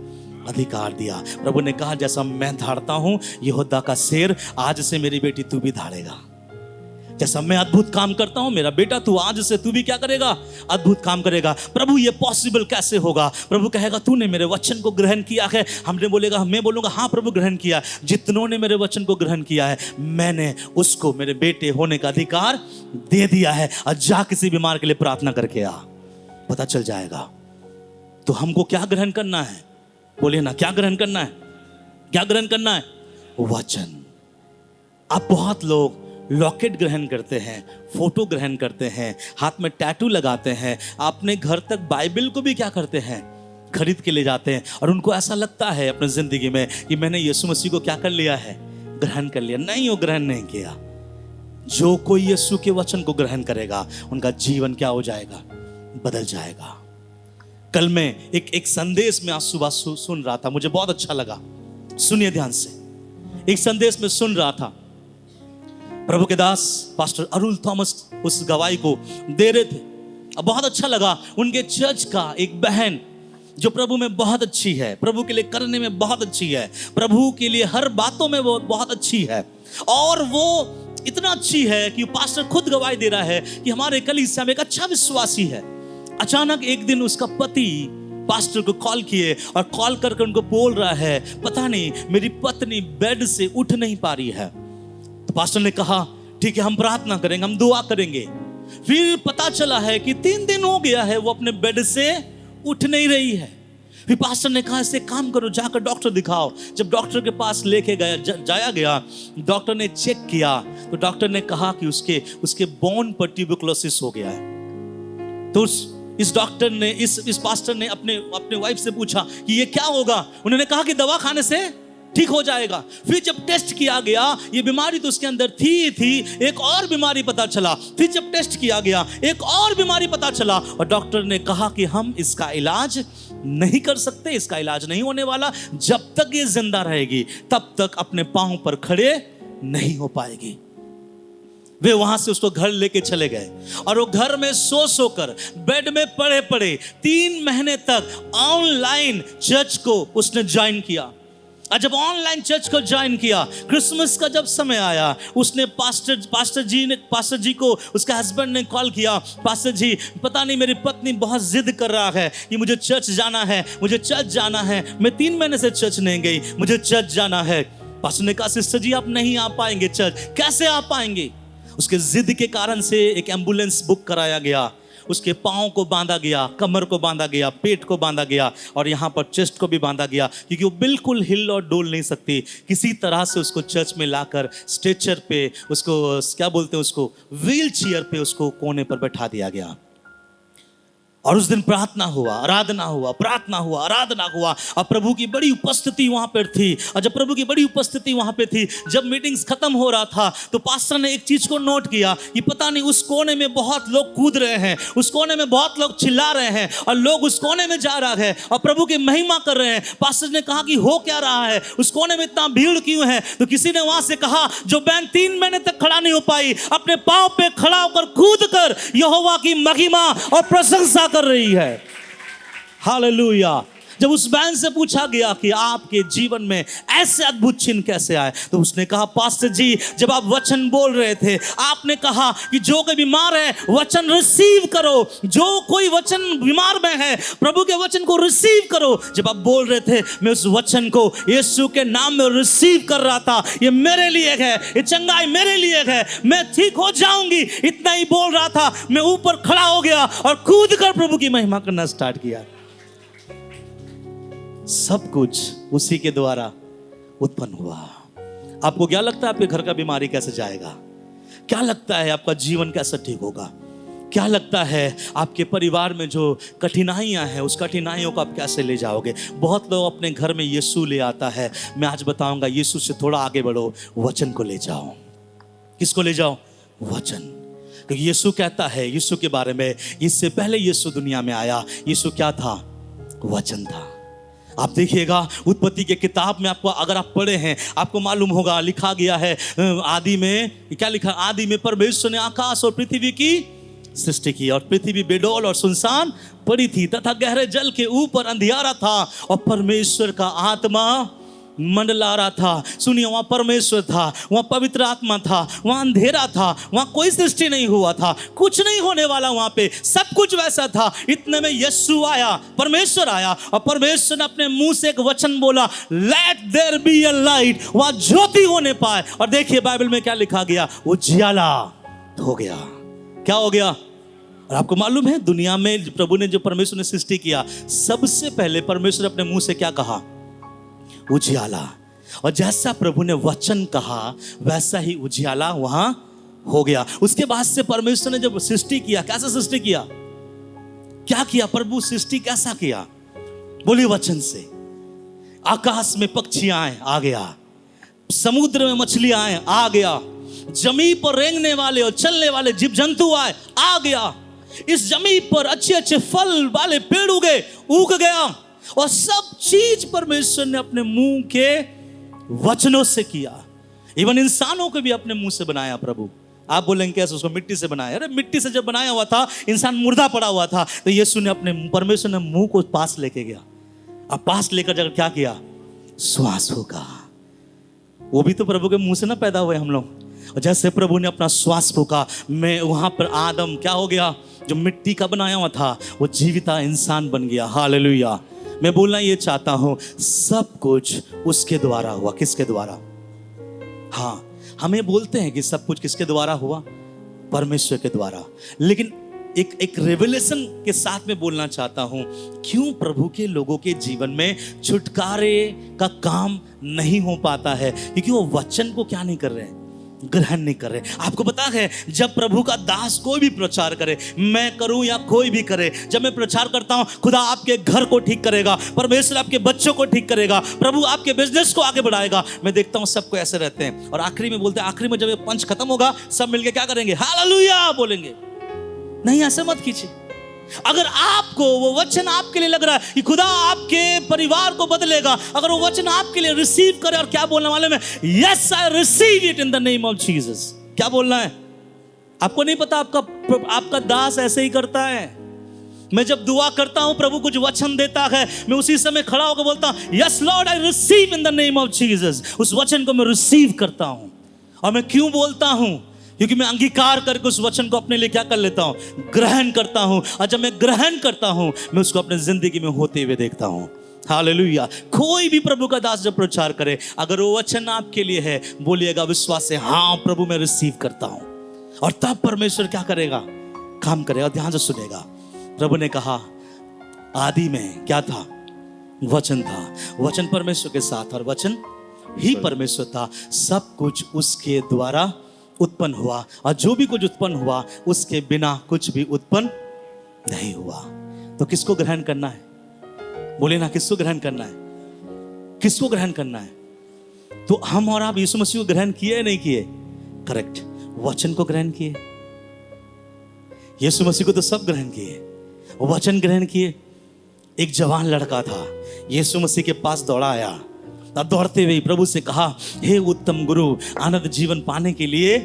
अधिकार दिया। प्रभु ने कहा, जैसा मैं धारता हूं यहूदा का शेर, आज से मेरी बेटी तू भी धारेगा। जैसा मैं अद्भुत काम करता हूं मेरा बेटा, तू आज से तू भी क्या करेगा? अद्भुत काम करेगा। प्रभु, ये पॉसिबल कैसे होगा? प्रभु कहेगा, तूने मेरे वचन को ग्रहण किया है। मैं बोलूंगा हाँ प्रभु, ग्रहण किया। जितनों ने मेरे वचन को ग्रहण किया है, मैंने उसको मेरे बेटे होने का अधिकार दे दिया है। और जा किसी बीमार के लिए प्रार्थना करके आ, पता चल जाएगा। तो हमको क्या ग्रहण करना है? बोलिए ना, क्या ग्रहण करना है? क्या ग्रहण करना है? वचन। अब बहुत लोग लॉकेट ग्रहण करते हैं, फोटो ग्रहण करते हैं, हाथ में टैटू लगाते हैं, अपने घर तक बाइबल को भी क्या करते हैं? खरीद के ले जाते हैं। और उनको ऐसा लगता है अपनी जिंदगी में कि मैंने यीशु मसीह को क्या कर लिया है? ग्रहण कर लिया। नहीं, वो ग्रहण नहीं किया। जो कोई यीशु के वचन को ग्रहण करेगा, उनका जीवन क्या हो जाएगा? बदल जाएगा। कल मैं एक संदेश में आज सुबह सुन रहा था, मुझे बहुत अच्छा लगा। सुनिए ध्यान से। एक संदेश में सुन रहा था, प्रभु के दास पास्टर अरुल थॉमस उस गवाही को दे रहे थे। अब बहुत अच्छा लगा। उनके चर्च का एक बहन जो प्रभु में बहुत अच्छी है, प्रभु के लिए करने में बहुत अच्छी है, प्रभु के लिए हर बातों में वो बहुत अच्छी है। और वो इतना अच्छी है कि पास्टर खुद गवाही दे रहा है कि हमारे कलीसिया में एक अच्छा विश्वासी है। अचानक एक दिन उसका पति पास्टर को कॉल किए और कॉल करके उनको बोल रहा है, पता नहीं मेरी पत्नी बेड से उठ नहीं पा रही है। तो पास्टर ने कहा, ठीक है, हम प्रार्थना करेंगे, हम दुआ करेंगे। फिर पता चला है कि 3 दिन हो गया है वो अपने बेड से उठ नहीं रही है। फिर पास्टर ने कहा, इससे काम करो, जाकर डॉक्टर दिखाओ। जब डॉक्टर के पास लेके जाया गया, डॉक्टर ने चेक किया तो डॉक्टर ने कहा कि उसके बोन पर ट्यूबरकुलोसिस हो गया है। तो इस डॉक्टर ने इस पास्टर ने अपने वाइफ से पूछा कि ये क्या होगा। उन्होंने कहा कि दवा खाने से ठीक हो जाएगा। फिर जब टेस्ट किया गया, ये बीमारी तो उसके अंदर थी, एक और बीमारी पता चला। फिर जब टेस्ट किया गया, एक और बीमारी पता चला और डॉक्टर ने कहा कि हम इसका इलाज नहीं कर सकते, इसका इलाज नहीं होने वाला। जब तक ये जिंदा रहेगी तब तक अपने पांव पर खड़े नहीं हो पाएगी। वे वहां से उसको घर लेके चले गए और वो घर में सो कर बेड में पड़े 3 महीने तक ऑनलाइन चर्च को उसने ज्वाइन किया। और जब ऑनलाइन चर्च को ज्वाइन किया, क्रिसमस का जब समय आया, उसने पास्टर जी को, उसका हस्बैंड ने कॉल किया, पास्टर जी पता नहीं मेरी पत्नी बहुत जिद कर रहा है कि मुझे चर्च जाना है, मुझे चर्च जाना है। मैं 3 महीने से चर्च नहीं गई, मुझे चर्च जाना है। पास्टर ने कहा, सिस्टर जी आप नहीं आ पाएंगे चर्च। कैसे आ पाएंगे? उसके जिद के कारण से एक एम्बुलेंस बुक कराया गया। उसके पाँव को बांधा गया, कमर को बांधा गया, पेट को बांधा गया और यहाँ पर चेस्ट को भी बांधा गया, क्योंकि वो बिल्कुल हिल और डोल नहीं सकती। किसी तरह से उसको चर्च में लाकर स्ट्रेचर पे, उसको क्या बोलते हैं, उसको व्हील चेयर पे उसको कोने पर बैठा दिया गया। और उस दिन प्रार्थना हुआ, आराधना हुआ, प्रार्थना हुआ, आराधना हुआ और प्रभु की बड़ी उपस्थिति वहां पर थी। और जब प्रभु की बड़ी उपस्थिति वहां पे थी, जब मीटिंग्स खत्म हो रहा था, तो पास्टर ने एक चीज को नोट किया कि पता नहीं उस कोने में बहुत लोग कूद रहे हैं, उस कोने में बहुत लोग चिल्ला रहे हैं और लोग उस कोने में जा रहा है और प्रभु की महिमा कर रहे हैं। पास्टर ने कहा कि हो क्या रहा है, उस कोने में इतना भीड़ क्यों है? तो किसी ने वहां से कहा, जो बहन 3 महीने तक खड़ा नहीं हो पाई, अपने पांव पे खड़ा होकर कूद कर यहोवा की महिमा और प्रशंसा कर रही है। हालेलुया। जब उस बहन से पूछा गया कि आपके जीवन में ऐसे अद्भुत चिन्ह कैसे आए, तो उसने कहा, पास्टर जी, जब आप वचन बोल रहे थे, आपने कहा कि जो कोई बीमार है वचन रिसीव करो, जो कोई वचन बीमार में है प्रभु के वचन को रिसीव करो। जब आप बोल रहे थे, मैं उस वचन को यीशु के नाम में रिसीव कर रहा था। ये मेरे लिए है, ये चंगाई मेरे लिए है, मैं ठीक हो जाऊंगी, इतना ही बोल रहा था। मैं ऊपर खड़ा हो गया और कूद कर प्रभु की महिमा करना स्टार्ट किया। सब कुछ उसी के द्वारा उत्पन्न हुआ। आपको क्या लगता है आपके घर का बीमारी कैसे जाएगा? क्या लगता है आपका जीवन कैसे ठीक होगा? क्या लगता है आपके परिवार में जो कठिनाइयां हैं, उस कठिनाइयों को आप कैसे ले जाओगे? बहुत लोग अपने घर में यीशु ले आता है। मैं आज बताऊंगा, यीशु से थोड़ा आगे बढ़ो, वचन को ले जाओ। किसको ले जाओ? वचन। क्योंकि यीशु कहता है यीशु के बारे में, इससे पहले यीशु दुनिया में आया, यीशु क्या था? वचन था। आप देखिएगा उत्पत्ति के किताब में, आपको अगर आप पढ़े हैं आपको मालूम होगा, लिखा गया है आदि में, क्या लिखा? आदि में परमेश्वर ने आकाश और पृथ्वी की सृष्टि की, और पृथ्वी बेडौल और सुनसान पड़ी थी, तथा गहरे जल के ऊपर अंधियारा था, और परमेश्वर का आत्मा मंडला रहा था। सुनिए, वहां परमेश्वर था, वहां पवित्र आत्मा था, वहां अंधेरा था, वहां कोई सृष्टि नहीं हुआ था, कुछ नहीं होने वाला वहां पे, सब कुछ वैसा था। इतने में यीशु आया, परमेश्वर आया, और परमेश्वर ने अपने मुंह से एक वचन बोला, let there be a light, वहां ज्योति होने पाए। और देखिए बाइबल में क्या लिखा गया? उजियाला हो गया। क्या हो गया? और आपको मालूम है, दुनिया में प्रभु ने, जो परमेश्वर ने सृष्टि किया, सबसे पहले परमेश्वर अपने मुंह से क्या कहा? उजियाला। और जैसा प्रभु ने वचन कहा वैसा ही उजियाला वहां हो गया। उसके बाद से परमेश्वर ने जब सृष्टि किया, कैसा सृष्टि किया? क्या किया प्रभु? सृष्टि कैसा किया? बोलिए, वचन से। आकाश में पक्षियां आए, आ गया। समुद्र में मछलियां आए, आ गया। जमीन पर रेंगने वाले और चलने वाले जीव जंतु आए, आ गया। इस जमीन पर अच्छे अच्छे फल वाले पेड़ उग गया। और सब चीज परमेश्वर ने अपने मुंह के वचनों से किया। इवन इंसानों को भी अपने मुंह से बनाया प्रभु। आप बोलेंगे कैसे? उसको मिट्टी से बनाया। अरे मिट्टी से जब बनाया हुआ था, इंसान मुर्दा पड़ा हुआ था, तो यीशु ने अपने, परमेश्वर ने मुंह को पास लेके गया। अब पास लेकर जाकर क्या किया? श्वास फूका। वो भी तो प्रभु के मुंह से ना पैदा हुए हम लोग। और जैसे प्रभु ने अपना श्वास फूका, मैं वहां पर आदम क्या हो गया? जो मिट्टी का बनाया हुआ था, वो जीविता इंसान बन गया। हालेलुया। मैं बोलना ये चाहता हूं, सब कुछ उसके द्वारा हुआ। किसके द्वारा? हाँ, हमें बोलते हैं कि सब कुछ किसके द्वारा हुआ? परमेश्वर के द्वारा। लेकिन एक रेवलेशन के साथ में बोलना चाहता हूं, क्यों प्रभु के लोगों के जीवन में छुटकारे का काम नहीं हो पाता है? क्योंकि वो वचन को क्या नहीं कर रहे हैं? ग्रहण नहीं कर रहे। आपको पता है, जब प्रभु का दास कोई भी प्रचार करे, मैं करूं या कोई भी करे, जब मैं प्रचार करता हूं, खुदा आपके घर को ठीक करेगा, परमेश्वर आपके बच्चों को ठीक करेगा, प्रभु आपके बिजनेस को आगे बढ़ाएगा। मैं देखता हूं सबको ऐसे रहते हैं, और आखिरी में बोलते हैं, आखिरी में जब ये पंच खत्म होगा, सब मिलके क्या करेंगे? हालेलुया बोलेंगे। नहीं, ऐसे मत कीजिए। अगर आपको वो वचन आपके लिए लग रहा है कि खुदा आपके परिवार को बदलेगा, अगर वो वचन आपके लिए रिसीव करे, और क्या बोलने वाले में? Yes I receive it in the name of Jesus. क्या बोलना है? आपको नहीं पता, आपका दास ऐसे ही करता है। मैं जब दुआ करता हूं, प्रभु कुछ वचन देता है, मैं उसी समय खड़ा होकर बोलता हूं, yes Lord I receive in the name of Jesus. उस वचन को मैं रिसीव करता हूं। और मैं क्यों बोलता हूं? क्योंकि मैं अंगीकार करके उस वचन को अपने लिए क्या कर लेता हूं? ग्रहण करता हूं। और जब मैं ग्रहण करता हूं, मैं उसको अपने जिंदगी में होते हुए देखता हूं। हालेलुया। कोई भी प्रभु का दास जब प्रचार करे, अगर वो वचन आपके लिए है, बोलिएगा विश्वास से, हाँ प्रभु मैं रिसीव करता हूं। और तब परमेश्वर क्या करेगा? काम करेगा। ध्यान से सुनेगा। प्रभु ने कहा, आदि में क्या था? वचन था। वचन परमेश्वर के साथ, और वचन ही परमेश्वर था। सब कुछ उसके द्वारा उत्पन्न हुआ, और जो भी कुछ उत्पन्न हुआ उसके बिना कुछ भी उत्पन्न नहीं हुआ। तो किसको ग्रहण करना है? बोले ना, किसको ग्रहण करना है? किसको ग्रहण करना है? तो हम और आप यीशु मसीह को ग्रहण किए या नहीं किए? करेक्ट। वचन को ग्रहण किए। यीशु मसीह को तो सब ग्रहण किए, वचन ग्रहण किए। एक जवान लड़का था, यीशु मसीह के पास दौड़ा आया। तब दौड़ते हुए प्रभु से कहा, हे उत्तम गुरु, आनंद जीवन पाने के लिए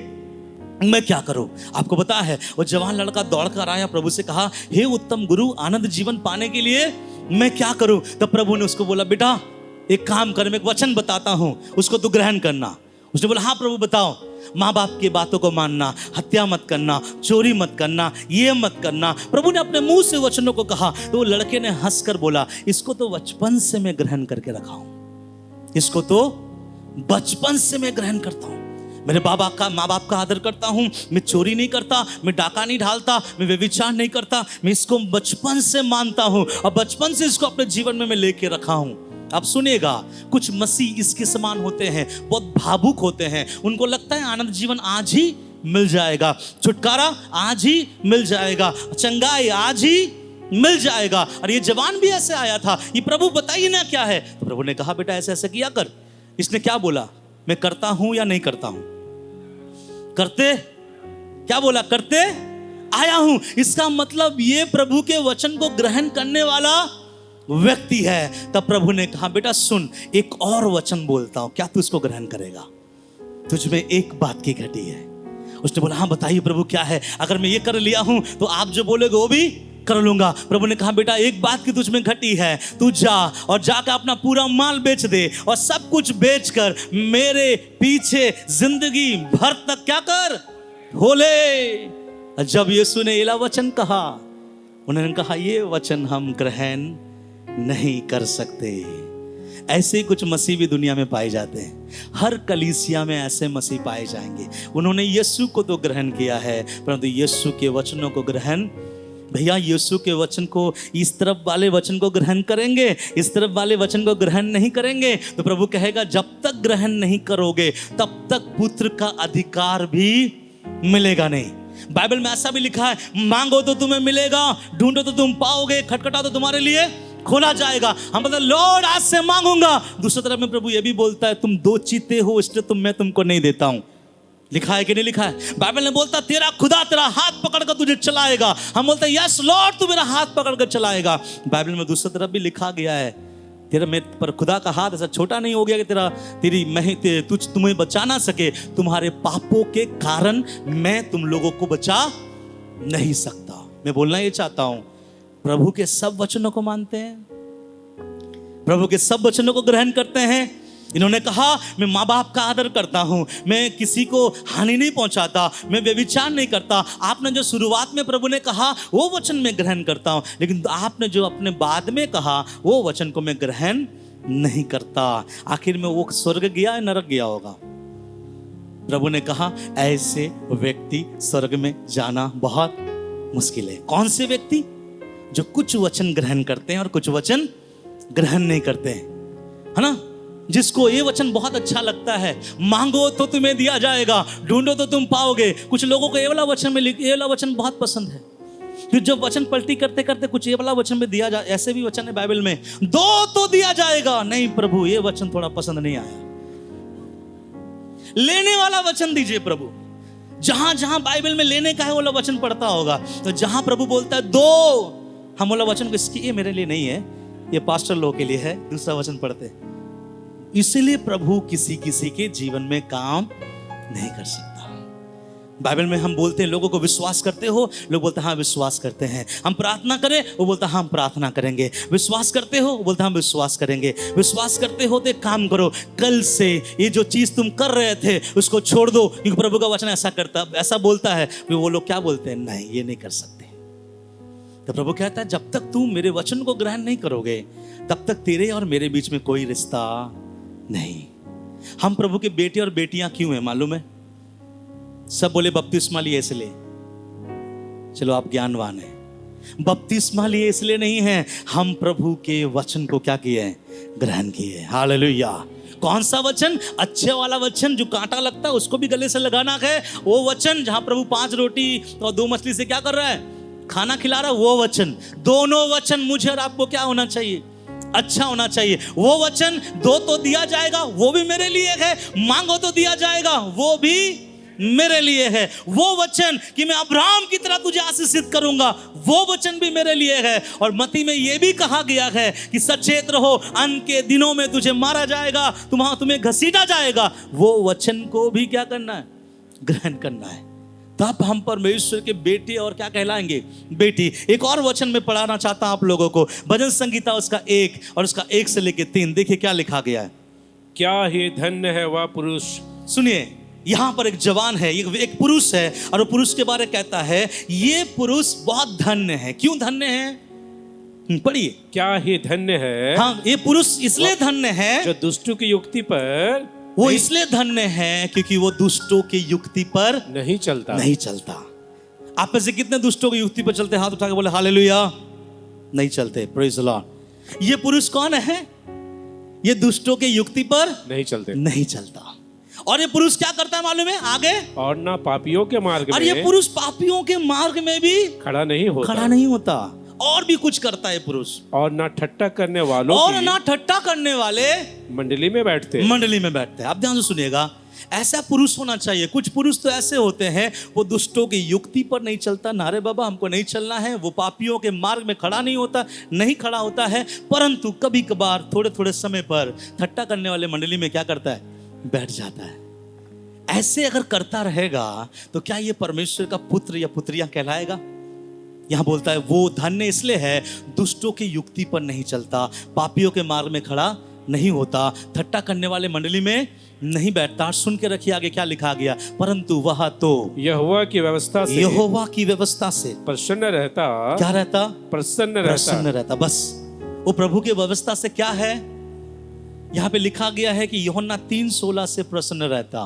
मैं क्या करूं? आपको पता है, वो जवान लड़का दौड़ कर आया, प्रभु से कहा, हे उत्तम गुरु, आनंद जीवन पाने के लिए मैं क्या करूं? तब प्रभु ने उसको बोला, बेटा एक काम कर, मैं एक वचन बताता हूं, उसको तू ग्रहण करना। उसने बोला, हाँ प्रभु बताओ। माँ बाप की बातों को मानना, हत्या मत करना, चोरी मत करना, ये मत करना। प्रभु ने अपने मुंह से वचनों को कहा। तो वो लड़के ने हंसकर बोला, इसको तो बचपन से मैं ग्रहण करके रखा हूं, इसको तो बचपन से मैं ग्रहण करता हूं। मेरे माँ बाप का आदर करता हूं, मैं चोरी नहीं करता, मैं डाका नहीं ढालता, मैं व्यभिचार नहीं करता। मैं इसको बचपन से मानता हूं और बचपन से इसको अपने जीवन में मैं लेके रखा हूं। अब सुनिएगा, कुछ मसीह इसके समान होते हैं, बहुत भावुक होते हैं। उनको लगता है आनंद जीवन आज ही मिल जाएगा, छुटकारा आज ही मिल जाएगा, चंगाई आज ही मिल जाएगा। और ये जवान भी ऐसे आया था, ये प्रभु बताइए ना क्या है। तो प्रभु ने कहा, बेटा ऐसे ऐसे किया कर। इसने क्या बोला? मैं करता हूं या नहीं करता हूं? करते क्या बोला? करते आया हूं। इसका मतलब ये प्रभु के वचन को ग्रहण करने वाला व्यक्ति है। तब प्रभु ने कहा, बेटा सुन, एक और वचन बोलता हूं, क्या तू इसको ग्रहण करेगा? तुझ में एक बात की घटी है। उसने बोला, हाँ बताइए प्रभु क्या है? अगर मैं ये कर लिया हूं तो आप जो बोलोगे वो भी कर लूंगा। प्रभु ने कहा, बेटा एक बात की तुझ में घटी है, तू जा और जाकर अपना पूरा माल बेच दे और सब कुछ बेचकर मेरे पीछे जिंदगी भर तक क्या कर, हो ले। जब यीशु ने ये वचन कहा, उन्होंने कहा, ये वचन हम ग्रहण नहीं कर सकते। ऐसे ही कुछ मसीह भी दुनिया में पाए जाते हैं। हर कलीसिया में ऐसे मसीह पाए जाएंगे। उन्होंने यीशु को तो ग्रहण किया है, परंतु यीशु के वचनों को ग्रहण, भैया यीशु के वचन को, इस तरफ वाले वचन को ग्रहण करेंगे, इस तरफ वाले वचन को ग्रहण नहीं करेंगे। तो प्रभु कहेगा, जब तक ग्रहण नहीं करोगे तब तक पुत्र का अधिकार भी मिलेगा नहीं। बाइबल में ऐसा भी लिखा है, मांगो तो तुम्हें मिलेगा, ढूंढो तो तुम पाओगे, खटखटाओ तो तुम्हारे लिए खोला जाएगा। हम बोलते लॉर्ड आज से मांगूंगा। दूसरी तरफ में प्रभु ये भी बोलता है, तुम दो चीते हो इसलिए मैं तुमको नहीं देता हूं। लिखा है कि नहीं लिखा है? बाइबल ने बोलता, तेरा खुदा तेरा हाथ पकड़कर तुझे चलाएगा। हम बोलते हैं, यस लॉर्ड तू मेरा हाथ पकड़कर चलाएगा। बाइबल में दूसरी तरफ भी लिखा गया है, तेरा में पर खुदा का हाथ ऐसा छोटा नहीं हो गया कि तुम्हें बचा ना सके। तुम्हारे पापों के कारण मैं तुम लोगों को बचा नहीं सकता। मैं बोलना ये चाहता हूं, प्रभु के सब वचनों को मानते हैं, प्रभु के सब वचनों को ग्रहण करते हैं। इन्होंने कहा, मैं माँ बाप का आदर करता हूं, मैं किसी को हानि नहीं पहुंचाता, मैं व्यभिचार नहीं करता। आपने जो शुरुआत में प्रभु ने कहा वो वचन मैं ग्रहण करता हूं, लेकिन आपने जो अपने बाद में कहा वो वचन को मैं ग्रहण नहीं करता। आखिर में वो स्वर्ग गया या नरक गया होगा? प्रभु ने कहा, ऐसे व्यक्ति स्वर्ग में जाना बहुत मुश्किल है। कौन से व्यक्ति? जो कुछ वचन ग्रहण करते हैं और कुछ वचन ग्रहण नहीं करते हैं, है ना? जिसको ये वचन बहुत अच्छा लगता है, मांगो तो तुम्हें दिया जाएगा, ढूंढो तो तुम पाओगे। कुछ लोगों को ये वाला वचन में ये वाला वचन बहुत पसंद है, फिर जब वचन पलटी करते करते कुछ ये वाला वचन में दिया जाए, ऐसे भी वचन है बाइबल में, दो तो दिया जाएगा। नहीं प्रभु, ये वचन थोड़ा पसंद नहीं आया, लेने वाला वचन दीजिए प्रभु। जहां जहां बाइबल में लेने का है वो वाला वचन पढ़ता होगा, तो जहां प्रभु बोलता है दो, हम वाला वचन इसकी ये मेरे लिए नहीं है, ये पास्टर लोग के लिए है, दूसरा वचन पढ़ते। इसलिए प्रभु किसी किसी के जीवन में काम नहीं कर सकता। बाइबल में हम बोलते हैं, लोगों को विश्वास करते हो? लोग बोलते हैं हाँ विश्वास करते हैं। हम प्रार्थना करें? वो बोलता है हम प्रार्थना करेंगे। विश्वास करते हो? बोलता हम विश्वास करेंगे। विश्वास करते हो तो एक काम करो, कल से ये जो चीज तुम कर रहे थे उसको छोड़ दो, क्योंकि प्रभु का वचन ऐसा बोलता है। वो लोग क्या बोलते हैं? नहीं, ये नहीं कर सकते। तो प्रभु कहता है, जब तक तू मेरे वचन को ग्रहण नहीं करोगे तब तक तेरे और मेरे बीच में कोई रिश्ता नहीं। हम प्रभु के बेटे और बेटियां क्यों हैं मालूम है? सब बोले बपतिस्मा लिए इसलिए, चलो आप ज्ञानवान हैं। बपतिस्मा लिए इसलिए नहीं है, हम प्रभु के वचन को क्या किए हैं? ग्रहण किए। हालेलुया। कौन सा वचन? अच्छे वाला वचन जो कांटा लगता है उसको भी गले से लगाना है, वो वचन जहां प्रभु 5 रोटी और 2 मछली से क्या कर रहा है? खाना खिला रहा है, वो वचन। दोनों वचन मुझे और आपको क्या होना चाहिए? अच्छा होना चाहिए। वो वचन दो तो दिया जाएगा, वो भी मेरे लिए है। मांगो तो दिया जाएगा, वो भी मेरे लिए है। वो वचन कि मैं अब्राहम की तरह तुझे आशीषित करूंगा, वो वचन भी मेरे लिए है। और मत्ती में यह भी कहा गया है कि सचेत रहो, अंत के दिनों में तुझे मारा जाएगा, तुम्हें घसीटा जाएगा। वो वचन को भी क्या करना है? ग्रहण करना है। तब हम परमेश्वर के बेटे और क्या कहलाएंगे, बेटी। एक और वचन में पढ़ाना चाहता हूं आप लोगों को, भजन संगीता उसका 1 और उसका 1 से लेके 3। देखिए क्या लिखा गया है।
क्या ही धन्य है वह पुरुष। सुनिए,
यहां पर एक जवान है, एक पुरुष है, और वो पुरुष के बारे में कहता है ये पुरुष बहुत धन्य है। क्यों धन्य है, पढ़िए।
क्या ही धन्य है,
हाँ, ये पुरुष इसलिए धन्य है
जो दुष्टों की युक्ति पर,
वो इसलिए धन्य है क्योंकि वो दुष्टों की युक्ति पर
नहीं चलता।
आप में से कितने दुष्टों की युक्ति पर चलते? हाथ उठा के बोले हालेलुया। नहीं चलते, प्रेज द लॉर्ड। ये पुरुष कौन है? ये दुष्टों के युक्ति पर नहीं चलता। और ये पुरुष क्या करता है मालूम है? आगे,
और ना पापियों के मार्ग में,
और ये पुरुष पापियों के मार्ग में भी
खड़ा नहीं होता।
और भी कुछ करता है पुरुष,
और ना ठट्टा करने वालों
और ना ठट्टा करने वाले
मंडली में बैठते हैं।
आप ध्यान से सुनिएगा, ऐसा पुरुष होना चाहिए। कुछ पुरुष तो ऐसे होते हैं, वो दुष्टों की युक्ति पर नहीं चलता, नारे बाबा हमको नहीं चलना है। वो पापियों के मार्ग में नहीं खड़ा होता है, परंतु कभी कभार थोड़े थोड़े समय पर ठट्टा करने वाले मंडली में क्या करता है, बैठ जाता है। ऐसे अगर करता रहेगा तो क्या ये परमेश्वर का पुत्र या पुत्रियां कहलाएगा? यहां बोलता है वो धन्य इसलिए है, दुष्टों की युक्ति पर नहीं चलता, पापियों के मार्ग में खड़ा नहीं होता, ठट्टा करने वाले मंडली में नहीं बैठता। सुन के रखिए आगे क्या लिखा गया, परंतु वह तो
यहोवा की व्यवस्था से
प्रसन्न रहता। क्या रहता?
प्रसन्न रहता।
बस वो प्रभु की व्यवस्था से क्या है, यहां पे लिखा गया है कि यूहन्ना 3:16 से प्रसन्न रहता,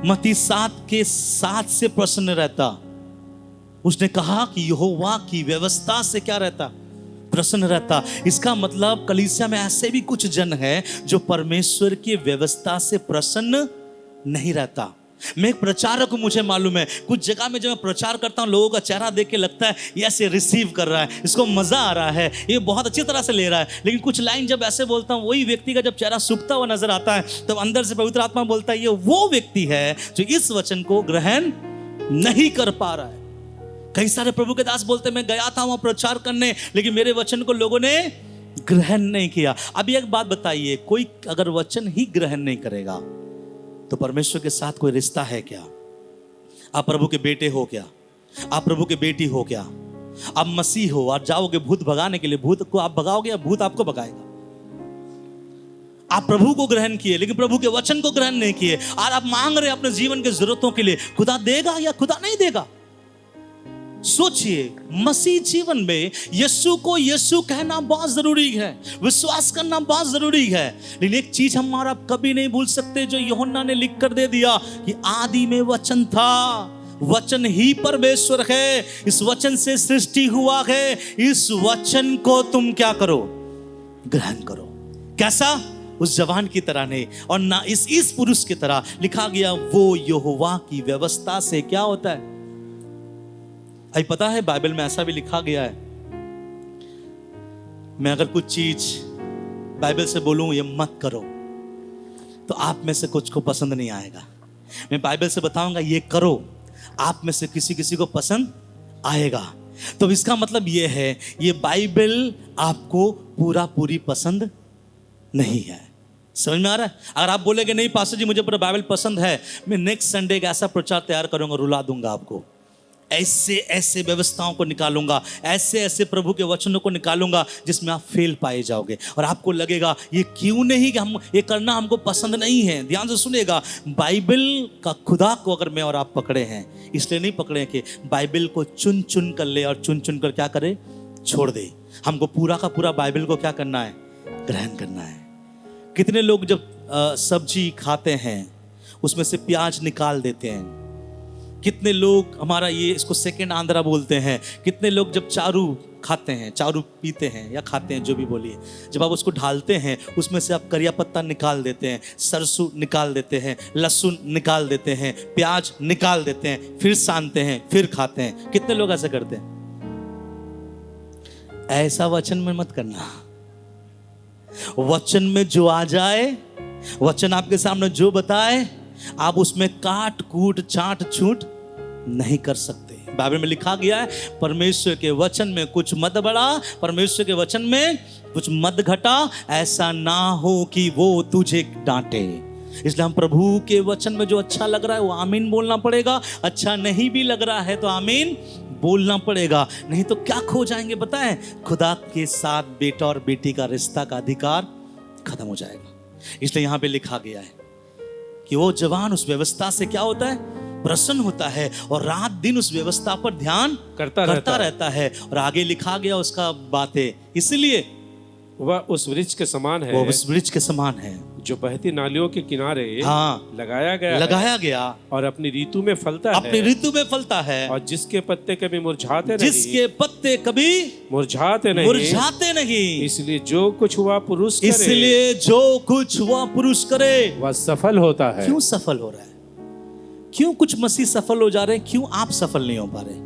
मत्ती 7:7 से प्रसन्न रहता। उसने कहा कि यहोवा की व्यवस्था से क्या रहता, प्रसन्न रहता। इसका मतलब कलीसिया में ऐसे भी कुछ जन है जो परमेश्वर की व्यवस्था से प्रसन्न नहीं रहता। मैं एक प्रचारक हूं, मुझे मालूम है कुछ जगह में जब मैं प्रचार करता हूं, लोगों का चेहरा देख के लगता है ये ऐसे रिसीव कर रहा है, इसको मजा आ रहा है, ये बहुत अच्छी तरह से ले रहा है। लेकिन कुछ लाइन जब ऐसे बोलता हूं, वही व्यक्ति का जब चेहरा सूखता हुआ नजर आता है, तब तो अंदर से पवित्र आत्मा बोलता है ये वो व्यक्ति है जो इस वचन को ग्रहण नहीं कर पा रहा है। कई सारे प्रभु के दास बोलते मैं गया था वहां प्रचार करने, लेकिन मेरे वचन को लोगों ने ग्रहण नहीं किया। अभी एक बात बताइए, कोई अगर वचन ही ग्रहण नहीं करेगा तो परमेश्वर के साथ कोई रिश्ता है क्या? आप प्रभु के बेटे हो क्या? आप प्रभु के बेटी हो क्या? आप मसीह हो और जाओगे भूत भगाने के लिए, भूत को आप भगाओगे या भूत आपको भगाएगा? आप प्रभु को ग्रहण किए लेकिन प्रभु के वचन को ग्रहण नहीं किए, और आप मांग रहे अपने जीवन के जरूरतों के लिए, खुदा देगा या खुदा नहीं देगा? सोचिए, मसीह जीवन में यीशु को यीशु कहना बहुत जरूरी है, विश्वास करना बहुत जरूरी है। लेकिन एक चीज हमारा कभी नहीं भूल सकते जो यूहन्ना ने लिख कर दे दिया कि आदि में वचन था, वचन ही परमेश्वर है, इस वचन से सृष्टि हुआ है। इस वचन को तुम क्या करो, ग्रहण करो। कैसा? उस जवान की तरह नहीं, और ना इस पुरुष की तरह। लिखा गया वो यहोवा की व्यवस्था से क्या होता है। अभी पता है बाइबल में ऐसा भी लिखा गया है, मैं अगर कुछ चीज बाइबल से बोलूं ये मत करो तो आप में से कुछ को पसंद नहीं आएगा। मैं बाइबल से बताऊंगा ये करो, आप में से किसी को पसंद आएगा। तो इसका मतलब ये है ये बाइबल आपको पूरी पसंद नहीं है। समझ में आ रहा है? अगर आप बोलेंगे नहीं पास्टर जी मुझे पूरा बाइबल पसंद है, मैं नेक्स्ट संडे एक ऐसा प्रचार तैयार करूंगा, रुला दूंगा आपको, ऐसे व्यवस्थाओं को निकालूंगा, ऐसे प्रभु के वचनों को निकालूंगा जिसमें आप फेल पाए जाओगे और आपको लगेगा ये क्यों नहीं कि हम ये करना हमको पसंद नहीं है। ध्यान से सुनिएगा, बाइबल का खुदा को अगर मैं और आप पकड़े हैं, इसलिए नहीं पकड़े कि बाइबल को चुन कर ले और चुन कर क्या करे, छोड़ दे। हमको पूरा का पूरा बाइबल को क्या करना है, ग्रहण करना है। कितने लोग जब सब्जी खाते हैं उसमें से प्याज निकाल देते हैं, कितने लोग हमारा ये इसको सेकंड आंध्रा बोलते हैं, कितने लोग जब चारू खाते हैं, चारू पीते हैं या खाते हैं जो भी बोलिए, जब आप उसको ढालते हैं उसमें से आप करिया पत्ता निकाल देते हैं, सरसों निकाल देते हैं, लहसुन निकाल देते हैं, प्याज निकाल देते हैं, फिर सानते हैं, फिर खाते हैं। कितने लोग ऐसा करते हैं? ऐसा वचन में मत करना। वचन में जो आ जाए, वचन आपके सामने जो बताए, आप उसमें काट कूट चाट छूट नहीं कर सकते। बाइबल में लिखा गया है परमेश्वर के वचन में कुछ मत बढ़ा, परमेश्वर के वचन में कुछ मत घटा, ऐसा ना हो कि वो तुझे डांटे। इसलिए हम प्रभु के वचन में जो अच्छा लग रहा है वो आमीन बोलना पड़ेगा, अच्छा नहीं भी लग रहा है तो आमीन बोलना पड़ेगा, नहीं तो क्या खो जाएंगे बताएं, खुदा के साथ बेटा और बेटी का रिश्ता का अधिकार खत्म हो जाएगा। इसलिए यहां पे लिखा गया है कि वो जवान उस व्यवस्था से क्या होता है, प्रसन्न होता है और रात दिन उस व्यवस्था पर ध्यान करता रहता है। और आगे लिखा गया उसका बातें, इसलिए
वह उस वृक्ष के समान है,
वो उस वृक्ष के समान है
जो बहती नालियों के किनारे
हाँ
लगाया गया और अपनी ऋतु में फलता है,
अपनी ऋतु में फलता है,
और जिसके पत्ते कभी मुरझाते नहीं, इसलिए जो कुछ हुआ पुरुष करे, वह सफल होता है।
क्यों सफल हो रहा है? क्यों कुछ मसीह सफल हो जा रहे हैं, क्यों आप सफल नहीं हो पा रहे?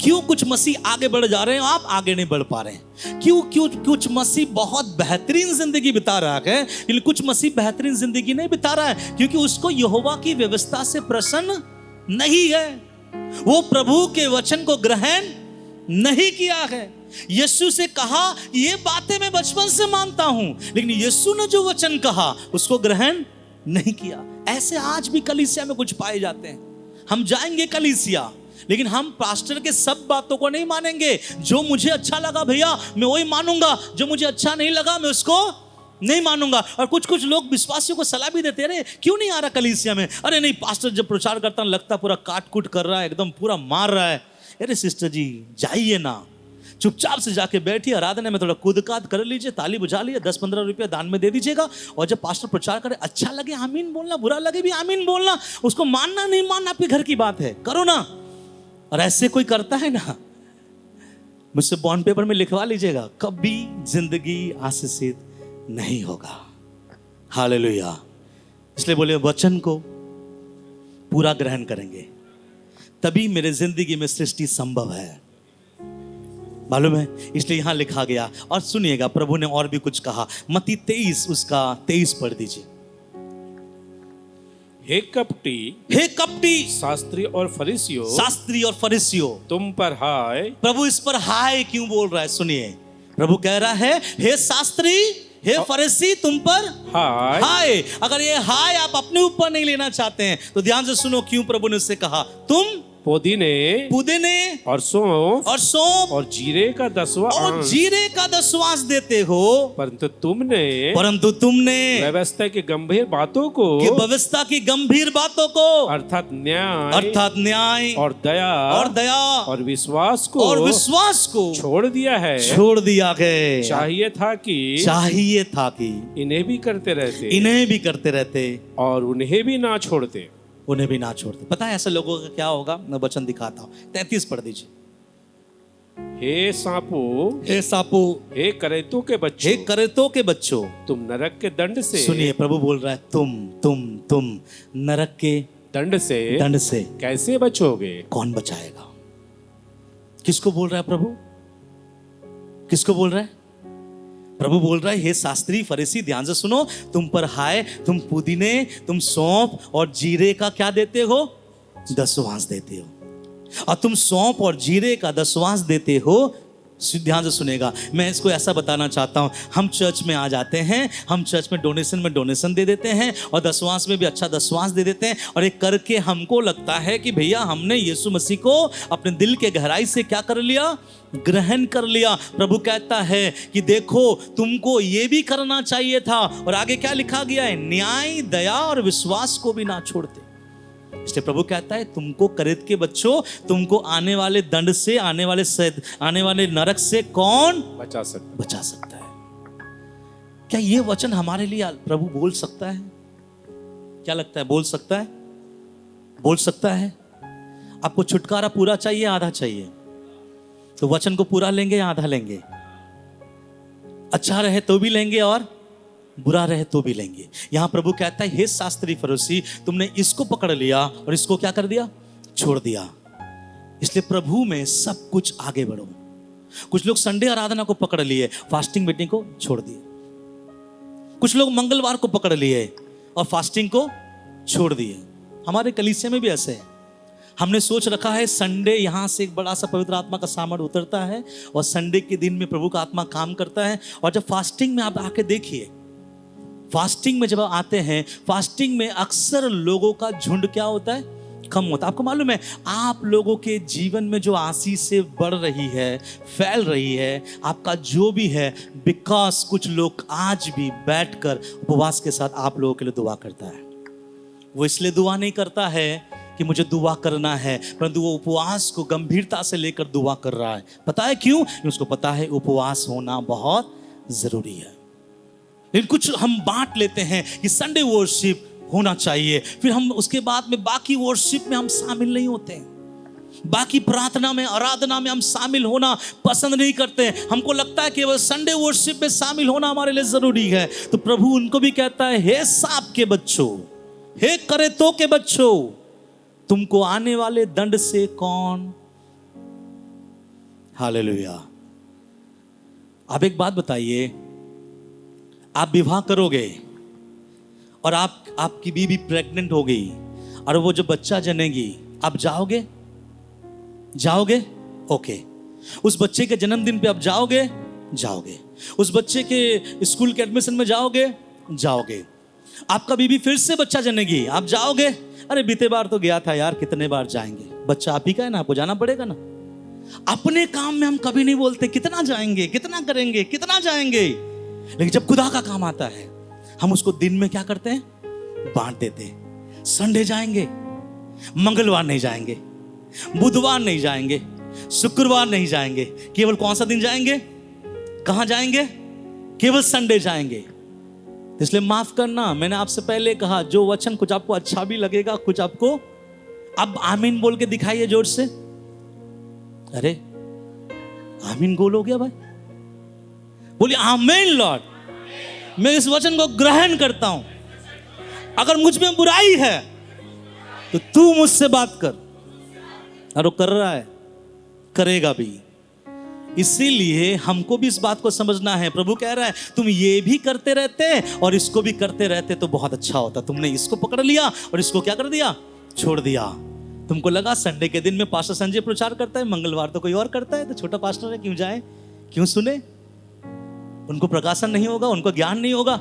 क्यों कुछ मसीह आगे बढ़ जा रहे हैं, आप आगे नहीं बढ़ पा रहे हैं? क्यों कुछ मसीह बहुत बेहतरीन जिंदगी बिता रहा है, लेकिन कुछ मसीह बेहतरीन जिंदगी नहीं बिता रहा है? क्योंकि उसको यहोवा की व्यवस्था से प्रसन्न नहीं है, वो प्रभु के वचन को ग्रहण नहीं किया है। यीशु से कहा ये बातें मैं बचपन से मानता हूं, लेकिन यीशु ने जो वचन कहा उसको ग्रहण नहीं किया। ऐसे आज भी कलीसिया में कुछ पाए जाते हैं। हम जाएंगे कलीसिया, लेकिन हम पास्टर के सब बातों को नहीं मानेंगे। जो मुझे अच्छा लगा भैया मैं वही मानूंगा, जो मुझे अच्छा नहीं लगा मैं उसको नहीं मानूंगा। और कुछ लोग विश्वासियों को सलाह भी देते रहे, क्यों नहीं आ रहा कलीसिया में? अरे नहीं, पास्टर जब प्रचार करता लगता पूरा काट कूट कर रहा है, एकदम पूरा मार रहा है। अरे सिस्टर जी जाइए ना, चुपचाप से जाके बैठिए, आराधना में थोड़ा कूदकाद कर लीजिए, ताली बजा लीजिए, 10-15 रुपया दान में दे दीजिएगा। और जब पास्टर प्रचार करे अच्छा लगे आमीन बोलना, बुरा लगे भी आमीन बोलना, उसको मानना नहीं मानना आपके घर की बात है, करो ना। और ऐसे कोई करता है ना, मुझसे बॉन्ड पेपर में लिखवा लीजिएगा, कभी जिंदगी आशीषित नहीं होगा। हालेलुया। इसलिए बोले वचन को पूरा ग्रहण करेंगे तभी मेरे जिंदगी में सृष्टि संभव है, मालूम है? इसलिए यहां लिखा गया। और सुनिएगा प्रभु ने और भी कुछ कहा, मत्ती 23 उसका 23 पढ़ दीजिए।
हे कपटी शास्त्री और फरीसियों तुम पर हाय।
प्रभु इस पर हाय क्यों बोल रहा है? सुनिए, प्रभु कह रहा है हे शास्त्री, हे फरीसी, तुम पर हाय। अगर ये हाय आप अपने ऊपर नहीं लेना चाहते हैं तो ध्यान से सुनो क्यों प्रभु ने उससे कहा। तुम पुदीने और सौंफ और जीरे का 10वां देते हो, परंतु तुमने व्यवस्था की गंभीर बातों को अर्थात न्याय और दया और विश्वास को छोड़ दिया है। चाहिए था कि इन्हें भी करते रहते और उन्हें भी ना छोड़ते। पता है ऐसे लोगों का क्या होगा? मैं वचन दिखाता हूं, 33 पढ़ दीजिए।
हे सापू, हे करेतों के बच्चों, तुम नरक के दंड से।
सुनिए प्रभु बोल रहा है तुम नरक के दंड से
कैसे बचोगे?
कौन बचाएगा? किसको बोल रहा है प्रभु? किसको बोल रहा है? प्रभु बोल रहा है हे शास्त्री फरीसी, ध्यान से सुनो, तुम पर हाय, तुम पुदीने, तुम सौंफ और जीरे का क्या देते हो? 10वां देते हो। और तुम सौंफ और जीरे का 10वां देते हो। ध्यान से सुनेगा, मैं इसको ऐसा बताना चाहता हूं, हम चर्च में आ जाते हैं, हम चर्च में डोनेशन दे देते हैं और 10वां में भी अच्छा 10वां दे देते हैं, और एक करके हमको लगता है कि भैया हमने यीशु मसीह को अपने दिल के गहराई से क्या कर लिया? ग्रहण कर लिया। प्रभु कहता है कि देखो तुमको ये भी करना चाहिए था। और आगे क्या लिखा गया है? न्याय, दया और विश्वास को भी ना छोड़ते। इसलिए प्रभु कहता है तुमको करेत के बच्चों, तुमको आने वाले दंड से, आने वाले नरक से कौन
बचा सकता है?
क्या ये वचन हमारे लिए प्रभु बोल सकता है? क्या लगता है बोल सकता है? आपको छुटकारा पूरा चाहिए आधा चाहिए? तो वचन को पूरा लेंगे या आधा लेंगे? अच्छा रहे तो भी लेंगे और बुरा रहे तो भी लेंगे। यहां प्रभु कहता है हे शास्त्री फरीसी, तुमने इसको पकड़ लिया और इसको क्या कर दिया? छोड़ दिया। इसलिए प्रभु में सब कुछ आगे बढ़ो। कुछ लोग संडे आराधना को पकड़ लिए, फास्टिंग मीटिंग को छोड़ दिए। कुछ लोग मंगलवार को पकड़ लिए और फास्टिंग को छोड़ दिए। हमारे कलीसिया में भी ऐसे है। हमने सोच रखा है संडे यहाँ से एक बड़ा सा पवित्र आत्मा का सामर्थ उतरता है और संडे के दिन में प्रभु का आत्मा काम करता है। और जब फास्टिंग में आप आके देखिए फास्टिंग में जब आप आते हैं, फास्टिंग में अक्सर लोगों का झुंड क्या होता है, कम होता है। आपको मालूम है, आप लोगों के जीवन में जो आशीष से बढ़ रही है, फैल रही है, आपका जो भी है, बिकॉज कुछ लोग आज भी बैठकर उपवास के साथ आप लोगों के लिए दुआ करता है। वो इसलिए दुआ नहीं करता है कि मुझे दुआ करना है, परंतु वो उपवास को गंभीरता से लेकर दुआ कर रहा है। पता है क्यों? उसको पता है उपवास होना बहुत जरूरी है। लेकिन कुछ हम बांट लेते हैं कि संडे वर्शिप होना चाहिए, फिर हम उसके बाद में बाकी वर्शिप में हम शामिल नहीं होते हैं, बाकी प्रार्थना में, आराधना में हम शामिल होना पसंद नहीं करते। हमको लगता है कि केवल संडे वर्शिप में शामिल होना हमारे लिए जरूरी है। तो प्रभु उनको भी कहता है, हे सांप के बच्चों, हे करेतो के बच्चों, तुमको आने वाले दंड से कौन। हालेलुया। आप एक बात बताइए, आप विवाह करोगे और आपकी बीवी प्रेग्नेंट हो गई और वो जो बच्चा जनेगी, आप जाओगे? जाओगे? ओके। उस बच्चे के जन्मदिन पे आप जाओगे? जाओगे। उस बच्चे के स्कूल के एडमिशन में जाओगे? जाओगे। आपका बीवी फिर से बच्चा जनेगी, आप जाओगे? अरे बीते बार तो गया था यार, कितने बार जाएंगे, बच्चा आप ही का है ना, आपको जाना पड़ेगा ना। अपने काम में हम कभी नहीं बोलते कितना जाएंगे, कितना करेंगे, कितना जाएंगे, लेकिन जब खुदा का काम आता है हम उसको दिन में क्या करते हैं, बांट देते हैं। संडे जाएंगे, मंगलवार नहीं जाएंगे, बुधवार नहीं जाएंगे, शुक्रवार नहीं जाएंगे, केवल कौन सा दिन जाएंगे, कहां जाएंगे, केवल संडे जाएंगे। इसलिए माफ करना, मैंने आपसे पहले कहा, जो वचन कुछ आपको अच्छा भी लगेगा, कुछ आपको, अब आमीन बोल के दिखाइए जोर से। अरे आमीन गोल हो गया भाई, बोलिए आमीन लॉर्ड, मैं इस वचन को ग्रहण करता हूं। अगर मुझ में बुराई है तो तू मुझसे बात कर, और वो कर रहा है, करेगा भी। इसीलिए हमको भी इस बात को समझना है। प्रभु कह रहा है तुम ये भी करते रहते और इसको भी करते रहते तो बहुत अच्छा होता। तुमने इसको पकड़ लिया और इसको क्या कर दिया, छोड़ दिया। तुमको लगा संडे के दिन में पास्टर संजय प्रचार करता है, मंगलवार तो कोई और करता है, तो छोटा पास्टर है, क्यों जाए, क्यों सुने, उनको प्रकाशन नहीं होगा, उनको ज्ञान नहीं होगा।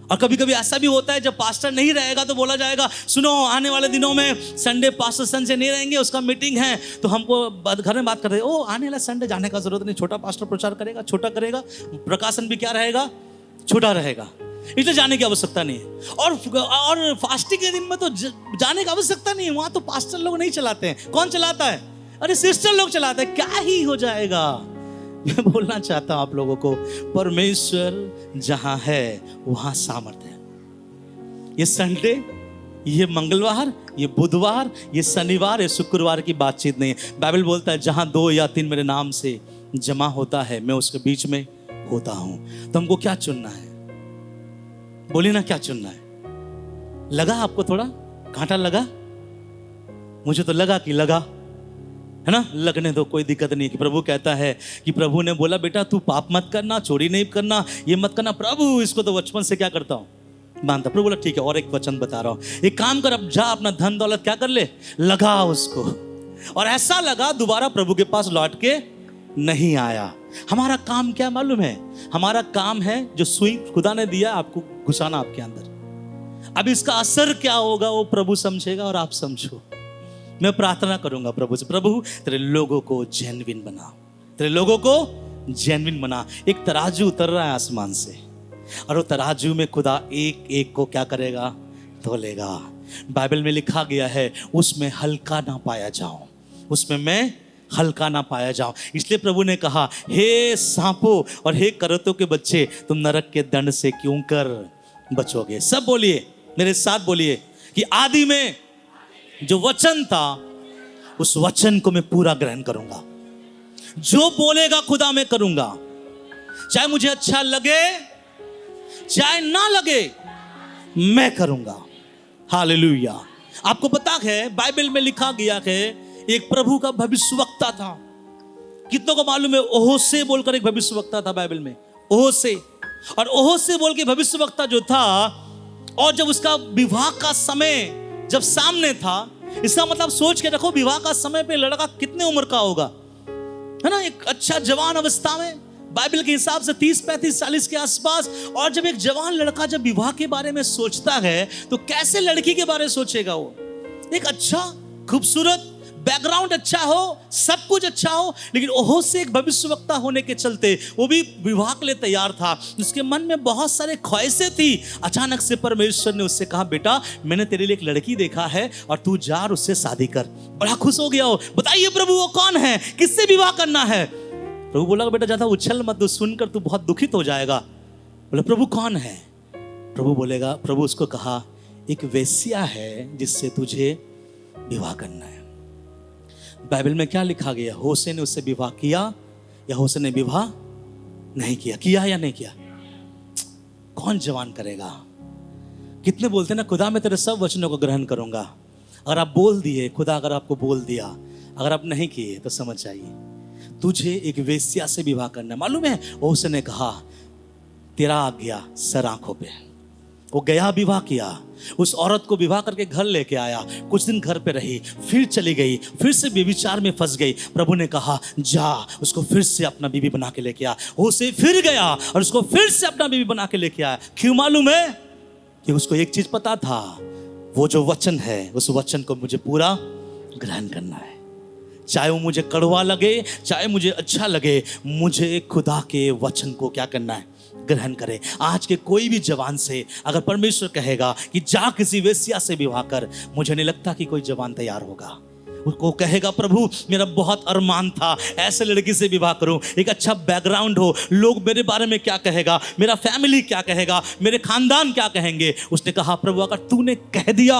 और कभी कभी ऐसा भी होता है, जब पास्टर नहीं रहेगा तो बोला जाएगा, सुनो आने वाले दिनों में संडे पास्टर संजय नहीं रहेंगे, उसका मीटिंग है। तो हमको घर में बात करते हैं, ओ आने वाला संडे जाने का जरूरत नहीं, छोटा पास्टर प्रचार करेगा, छोटा करेगा, प्रकाशन भी क्या रहेगा, छोटा रहेगा, इसलिए जाने की आवश्यकता नहीं है। और फास्टिंग के दिन में तो जाने की आवश्यकता नहीं है, वहां तो पास्टर लोग नहीं चलाते हैं। कौन चलाता है, अरे सिस्टर लोग चलाते हैं, क्या ही हो जाएगा। मैं बोलना चाहता हूं आप लोगों को, परमेश्वर जहां है वहां सामर्थ्य है। ये संडे, ये मंगलवार, ये बुधवार, ये शनिवार, ये शुक्रवार की बातचीत नहीं है। बाइबल बोलता है जहां 2 या 3 मेरे नाम से जमा होता है, मैं उसके बीच में होता हूं। तो हमको क्या चुनना है, बोलिए ना, क्या चुनना है। लगा आपको थोड़ा कांटा लगा, मुझे तो लगा कि लगा, है ना, लगने दो, कोई दिक्कत नहीं। कि प्रभु कहता है कि प्रभु ने बोला बेटा तू पाप मत करना, चोरी नहीं करना, ये मत करना। प्रभु इसको तो बचपन से क्या करता हूं, मानता। प्रभु बोला ठीक है, और एक वचन बता रहा हूं, एक काम कर, अब जा अपना धन दौलत क्या कर ले, लगा उसको। और ऐसा लगा दोबारा प्रभु के पास लौट के नहीं आया। हमारा काम क्या मालूम है, हमारा काम है जो सुई खुदा ने दिया आपको घुसाना आपके अंदर। अब इसका असर क्या होगा वो प्रभु समझेगा और आप समझो। मैं प्रार्थना करूंगा प्रभु से, प्रभु तेरे लोगों को जेन्युइन बना, तेरे लोगों को जेन्युइन बना। एक तराजू उतर रहा है आसमान से, और वो तराजू में खुदा एक एक को क्या करेगा, तोलेगा। बाइबल में लिखा गया है उसमें हल्का ना पाया जाऊं, उसमें मैं हल्का ना पाया जाऊं। इसलिए प्रभु ने कहा, हे सांपों और हे करतों के बच्चे, तुम नरक के दंड से क्यों कर बचोगे। सब बोलिए, मेरे साथ बोलिए कि आदि में जो वचन था उस वचन को मैं पूरा ग्रहण करूंगा। जो बोलेगा खुदा मैं करूंगा, चाहे मुझे अच्छा लगे चाहे ना लगे, मैं करूंगा। हालेलुया। आपको पता है बाइबल में लिखा गया है एक प्रभु का भविष्यवक्ता था। कितनों को मालूम है, ओहोसे बोलकर एक भविष्यवक्ता था बाइबल में, ओहोसे। और ओहोसे बोल के भविष्यवक्ता जो था, और जब उसका विवाह का समय जब सामने था, इसका मतलब सोच के रखो विवाह का समय पे लड़का कितने उम्र का होगा, है ना, एक अच्छा जवान अवस्था में बाइबल के हिसाब से 30, 35, 40 के आसपास। और जब एक जवान लड़का जब विवाह के बारे में सोचता है तो कैसे लड़की के बारे में सोचेगा? वो एक अच्छा, खूबसूरत, बैकग्राउंड अच्छा हो, सब कुछ अच्छा हो, लेकिन ओहो से एक भविष्यवक्ता होने के चलते वो भी विवाह के लिए तैयार था। उसके मन में बहुत सारे ख्वाहिशें थी। अचानक से परमेश्वर ने उससे कहा, बेटा मैंने तेरे लिए एक लड़की देखा है और तू जा और उससे शादी कर। बड़ा खुश हो गया हो। बताइए प्रभु वो कौन है, किससे विवाह करना है? प्रभु बोला, बेटा ज्यादा उछल मत, सुनकर तू बहुत दुखित हो जाएगा। बोले, प्रभु कौन है? प्रभु उसको कहा, एक वेश्या है जिससे तुझे विवाह करना है। बाइबल में क्या लिखा गया? होशे ने उससे विवाह किया या होशे ने विवाह नहीं किया? किया या नहीं किया? कौन जवान करेगा? कितने बोलते ना, खुदा मैं तेरे सब वचनों को ग्रहण करूंगा। अगर आप बोल दिए, खुदा अगर आपको बोल दिया, अगर आप नहीं किए तो समझ जाइए तुझे एक वेश्या से विवाह करना। मालूम है होशे ने कहा, तेरा आ गया सर आंखों पे। वो गया, विवाह किया, उस औरत को विवाह करके घर लेके आया। कुछ दिन घर पे रही, फिर चली गई, फिर से व्यभिचार में फंस गई। प्रभु ने कहा, जा उसको फिर से अपना बीवी बना के लेके आ। उसे फिर गया और उसको फिर से अपना बीवी बना के लेके आया। क्यों मालूम है? कि उसको एक चीज पता था, वो जो वचन है उस वचन को मुझे पूरा ग्रहण करना है। चाहे वो मुझे कड़वा लगे, चाहे मुझे अच्छा लगे, मुझे खुदा के वचन को क्या करना है? ग्रहण करे। आज के कोई भी जवान से अगर परमेश्वर कहेगा कि जा किसी वेश्या से विवाह कर, मुझे नहीं लगता कि कोई जवान तैयार होगा। उसको कहेगा, प्रभु मेरा बहुत अरमान था ऐसे लड़की से विवाह करूं, एक अच्छा बैकग्राउंड हो, लोग मेरे बारे में क्या कहेगा, मेरा फैमिली क्या कहेगा, मेरे खानदान क्या कहेंगे। उसने कहा, प्रभु अगर तूने कह दिया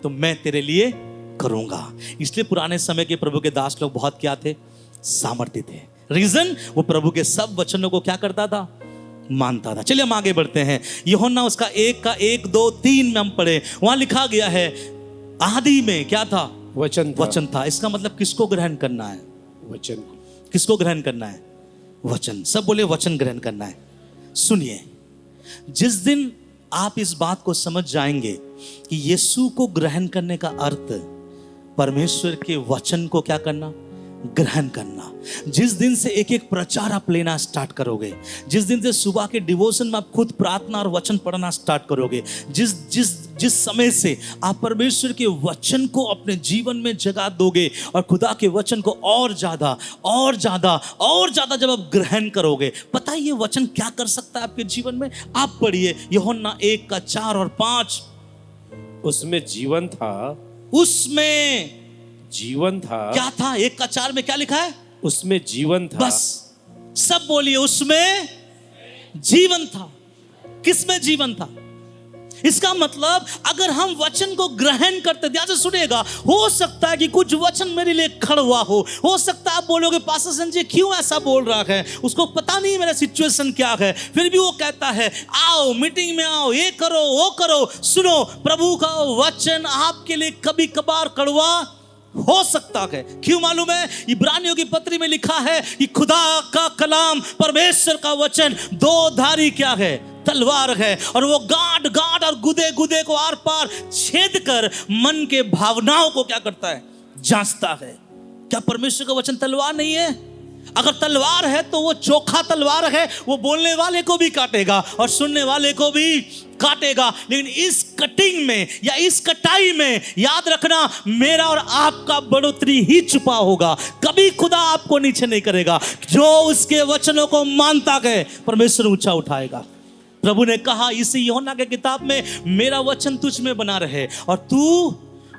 तो मैं तेरे लिए करूंगा। इसलिए पुराने समय के प्रभु के दास लोग बहुत क्या थे? सामर्थ्य थे। रीजन, वो प्रभु के सब वचनों को क्या करता था? मानता था। चलिए हम आगे बढ़ते हैं। यूहन्ना उसका 1 2 3 में हम पढ़े, वहां लिखा गया है, आदि में क्या था? वचन था। इसका मतलब किसको ग्रहण करना है?
वचन।
किसको ग्रहण करना है? वचन। सब बोले वचन ग्रहण करना है। सुनिए, जिस दिन आप इस बात को समझ जाएंगे कि यीशु को ग्रहण करने का अर्थ परमेश्वर के वचन को क्या करना? ग्रहण करना। जिस दिन से एक एक प्रचार आप लेना स्टार्ट करोगे, जिस दिन से सुबह के डिवोशन में आप खुद प्रार्थना और वचन पढ़ना स्टार्ट करोगे, जिस समय से आप परमेश्वर के वचन को अपने जीवन में जगा दोगे और खुदा के वचन को और ज्यादा जब आप ग्रहण करोगे, पता है ये वचन क्या कर सकता है आपके जीवन में? आप पढ़िए यूहन्ना 1:4 और 5।
उसमें जीवन था,
उसमें
जीवन था।
क्या था? 1:4 में क्या लिखा है?
उसमें जीवन था।
बस सब बोलिए, उसमें जीवन था। किसमें जीवन था? इसका मतलब अगर हम वचन को ग्रहण करते, ध्यान से सुनिएगा, हो सकता है कि कुछ वचन मेरे लिए कड़वा हो सकता है आप बोलोगे, पास्टर संजय क्यों ऐसा बोल रहा है, उसको पता नहीं मेरा सिचुएशन क्या है, फिर भी वो कहता है आओ मीटिंग में आओ, ये करो वो करो। सुनो, प्रभु का वचन आपके लिए कभी कभार कड़वा हो सकता है। क्यों मालूम है? इब्रानियों की पत्री में लिखा है कि खुदा का कलाम, परमेश्वर का वचन दो धारी क्या है? तलवार है, और वो गांठ और गुदे को आर पार छेद कर मन के भावनाओं को क्या करता है? जांचता है। क्या परमेश्वर का वचन तलवार नहीं है? अगर तलवार है तो वो चोखा तलवार है, वो बोलने वाले को भी काटेगा और सुनने वाले को भी काटेगा। लेकिन इस कटिंग में या इस कटाई में याद रखना, मेरा और आपका बढ़ोतरी ही छुपा होगा। कभी खुदा आपको नीचे नहीं करेगा। जो उसके वचनों को मानता है परमेश्वर ऊंचा उठाएगा। प्रभु ने कहा इसी यूहन्ना के किताब में, मेरा वचन तुझ में बना रहे और तू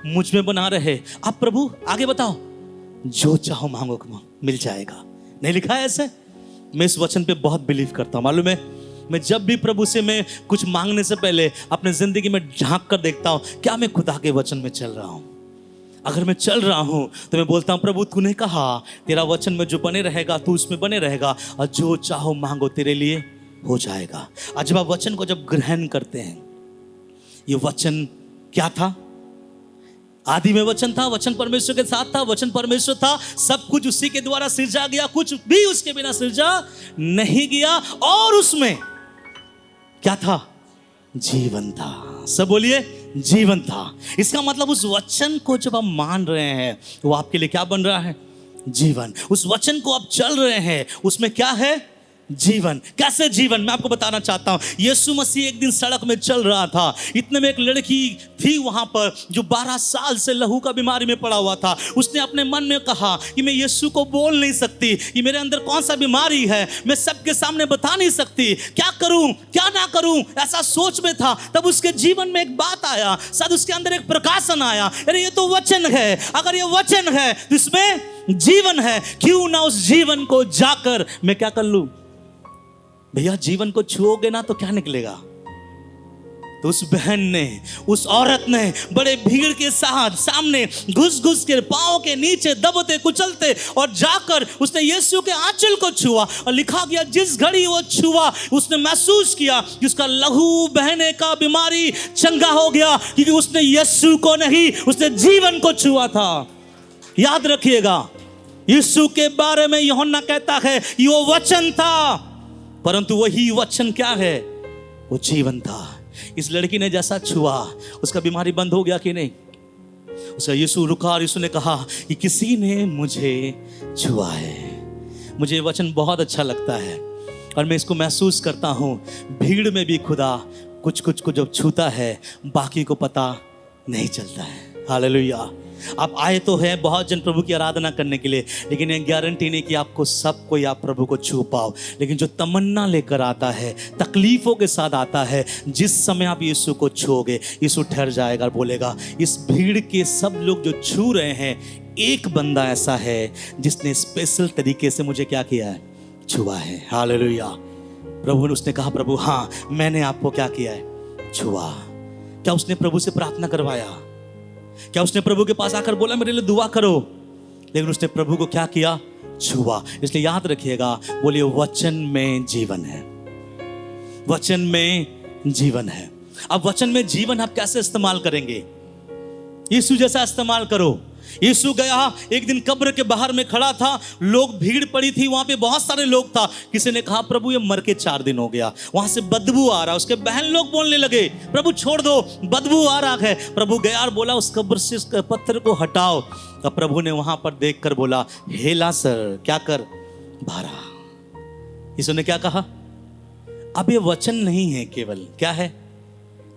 मुझ में बना रहे। अब प्रभु आगे बताओ, जो चाहो मांगो मिल जाएगा। नहीं लिखा है ऐसे? मैं इस वचन पे बहुत बिलीव करता हूं। मालूम है, मैं जब भी प्रभु से मैं कुछ मांगने से पहले अपने जिंदगी में झांक कर देखता हूं, क्या मैं खुदा के वचन में चल रहा हूं। अगर मैं चल रहा हूं तो मैं बोलता हूं, प्रभु तूने कहा तेरा वचन में जो बने रहेगा तू उसमें बने रहेगा, और जो चाहो मांगो तेरे लिए हो जाएगा। आज जब आप वचन को जब ग्रहण करते हैं, ये वचन क्या था? आदि में वचन था, वचन परमेश्वर के साथ था, वचन परमेश्वर था, सब कुछ उसी के द्वारा सृजा गया, कुछ भी उसके बिना सृजा नहीं गया। और उसमें क्या था? जीवन था। सब बोलिए, जीवन था। इसका मतलब उस वचन को जब हम मान रहे हैं वो आपके लिए क्या बन रहा है? जीवन। उस वचन को आप चल रहे हैं, उसमें क्या है? जीवन। कैसे जीवन, मैं आपको बताना चाहता हूं। यीशु मसीह एक दिन सड़क में चल रहा था, इतने में एक लड़की थी वहां पर जो 12 साल से लहू का बीमारी में पड़ा हुआ था। उसने अपने मन में कहा कि मैं यीशु को बोल नहीं सकती कि मेरे अंदर कौन सा बीमारी है, मैं सबके सामने बता नहीं सकती, क्या करूं क्या ना करूं, ऐसा सोच में था। तब उसके जीवन में एक बात आया, शायद उसके अंदर एक प्रकाशन आया, अरे ये तो वचन है, अगर ये वचन है तो इसमें जीवन है, क्यों ना उस जीवन को जाकर मैं क्या कर लूं। भैया जीवन को छुओगे ना तो क्या निकलेगा। तो उस बहन ने, उस औरत ने बड़े भीड़ के साथ सामने घुस घुस के पांव के नीचे दबते कुचलते और जाकर उसने यीशु के आंचल को छुआ। और लिखा गया जिस घड़ी वो छुआ उसने महसूस किया कि उसका लहू बहने का बीमारी चंगा हो गया, क्योंकि उसने यीशु को नहीं, उसने जीवन को छुआ था। याद रखिएगा, यीशु के बारे में यूहन्ना कहता है कि वो वचन था, परंतु वही वचन क्या है, वो जीवन था। इस लड़की ने जैसा छुआ उसका बीमारी बंद हो गया कि नहीं। उसका यीशु रुका और यीशु ने कहा कि किसी ने मुझे छुआ है। मुझे वचन बहुत अच्छा लगता है और मैं इसको महसूस करता हूँ। भीड़ में भी खुदा कुछ कुछ को जब छूता है बाकी को पता नहीं चलता है। हालेलुया। आप आए तो हैं बहुत जन प्रभु की आराधना करने के लिए, लेकिन ये गारंटी नहीं कि आपको सबको या प्रभु को छू पाओ। लेकिन जो तमन्ना लेकर आता है, तकलीफों के साथ आता है, जिस समय आप यीशु को छूओगे, यीशु ठहर जाएगा और बोलेगा इस भीड़ के सब लोग जो छू रहे हैं, एक बंदा ऐसा है जिसने स्पेशल तरीके से मुझे क्या किया है, छुआ है। हालेलुया। प्रभु ने उसने कहा प्रभु हाँ मैंने आपको क्या किया है, छुआ। क्या उसने प्रभु से प्रार्थना करवाया? क्या उसने प्रभु के पास आकर बोला मेरे लिए दुआ करो? लेकिन उसने प्रभु को क्या किया, छुआ। इसलिए याद रखिएगा, बोलिए वचन में जीवन है, वचन में जीवन है। अब वचन में जीवन आप कैसे इस्तेमाल करेंगे? यीशु जैसा इस्तेमाल करो। यीशु गया एक दिन कब्र के बाहर में खड़ा था, लोग भीड़ पड़ी थी, वहां पे बहुत सारे लोग था। किसी ने कहा प्रभु ये मर के 4 दिन हो गया, वहां से बदबू आ रहा। उसके बहन लोग बोलने लगे प्रभु छोड़ दो, बदबू आ रहा है। प्रभु गया और बोला उस कब्र से उस पत्थर को हटाओ। तो प्रभु ने वहां पर देख कर बोला हे लाजर क्या कर, बाहर आ। यीशु ने क्या कहा, अब ये वचन नहीं है केवल, क्या है?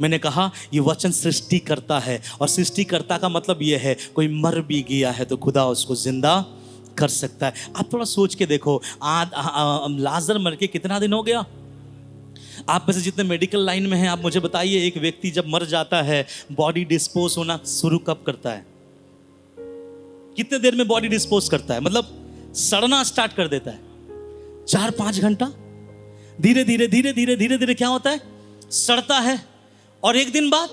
मैंने कहा ये वचन सृष्टि करता है, और सृष्टिकर्ता का मतलब ये है कोई मर भी गया है तो खुदा उसको जिंदा कर सकता है। आप थोड़ा सोच के देखो, लाजर मर के कितना दिन हो गया? आप में से जितने मेडिकल लाइन में हैं आप मुझे बताइए, एक व्यक्ति जब मर जाता है बॉडी डिस्पोज होना शुरू कब करता है? कितने देर में बॉडी डिस्पोज करता है? मतलब सड़ना स्टार्ट कर देता है 4-5 घंटा। धीरे धीरे धीरे धीरे धीरे धीरे क्या होता है, सड़ता है। और एक दिन बाद,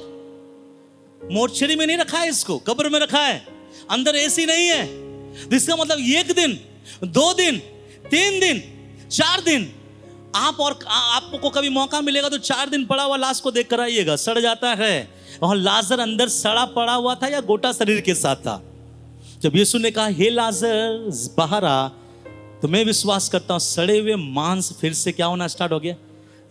मोर्चरी में नहीं रखा है इसको, कब्र में रखा है, अंदर एसी नहीं है। तो इसका मतलब 1 दिन, 2 दिन, 3 दिन, 4 दिन, आप और आपको कभी मौका मिलेगा तो 4 दिन पड़ा हुआ लाश को देख कर आइएगा, सड़ जाता है। और लाजर अंदर सड़ा पड़ा हुआ था या गोटा शरीर के साथ था? जब यीशु ने कहा हे लाजर बाहर आ, तो मैं विश्वास करता हूं सड़े हुए मांस फिर से क्या होना स्टार्ट हो गया,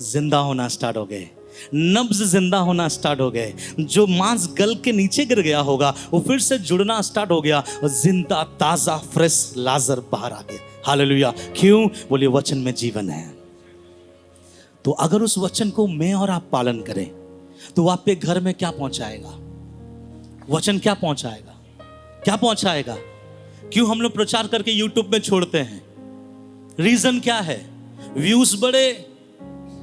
जिंदा होना स्टार्ट हो गए, नब्ज जिंदा होना स्टार्ट हो गए। जो मांस गल के नीचे गिर गया होगा वो फिर से जुड़ना स्टार्ट हो गया, और जिंदा ताजा फ्रेश लाजर बाहर आ गया। हालेलुया। क्यों? बोलिए वचन में जीवन है। तो अगर उस वचन को मैं और आप पालन करें तो आपके घर में क्या पहुंचाएगा? वचन क्या पहुंचाएगा? क्या पहुंचाएगा? क्यों हम लोग प्रचार करके यूट्यूब में छोड़ते हैं? रीजन क्या है? व्यूज बढ़े,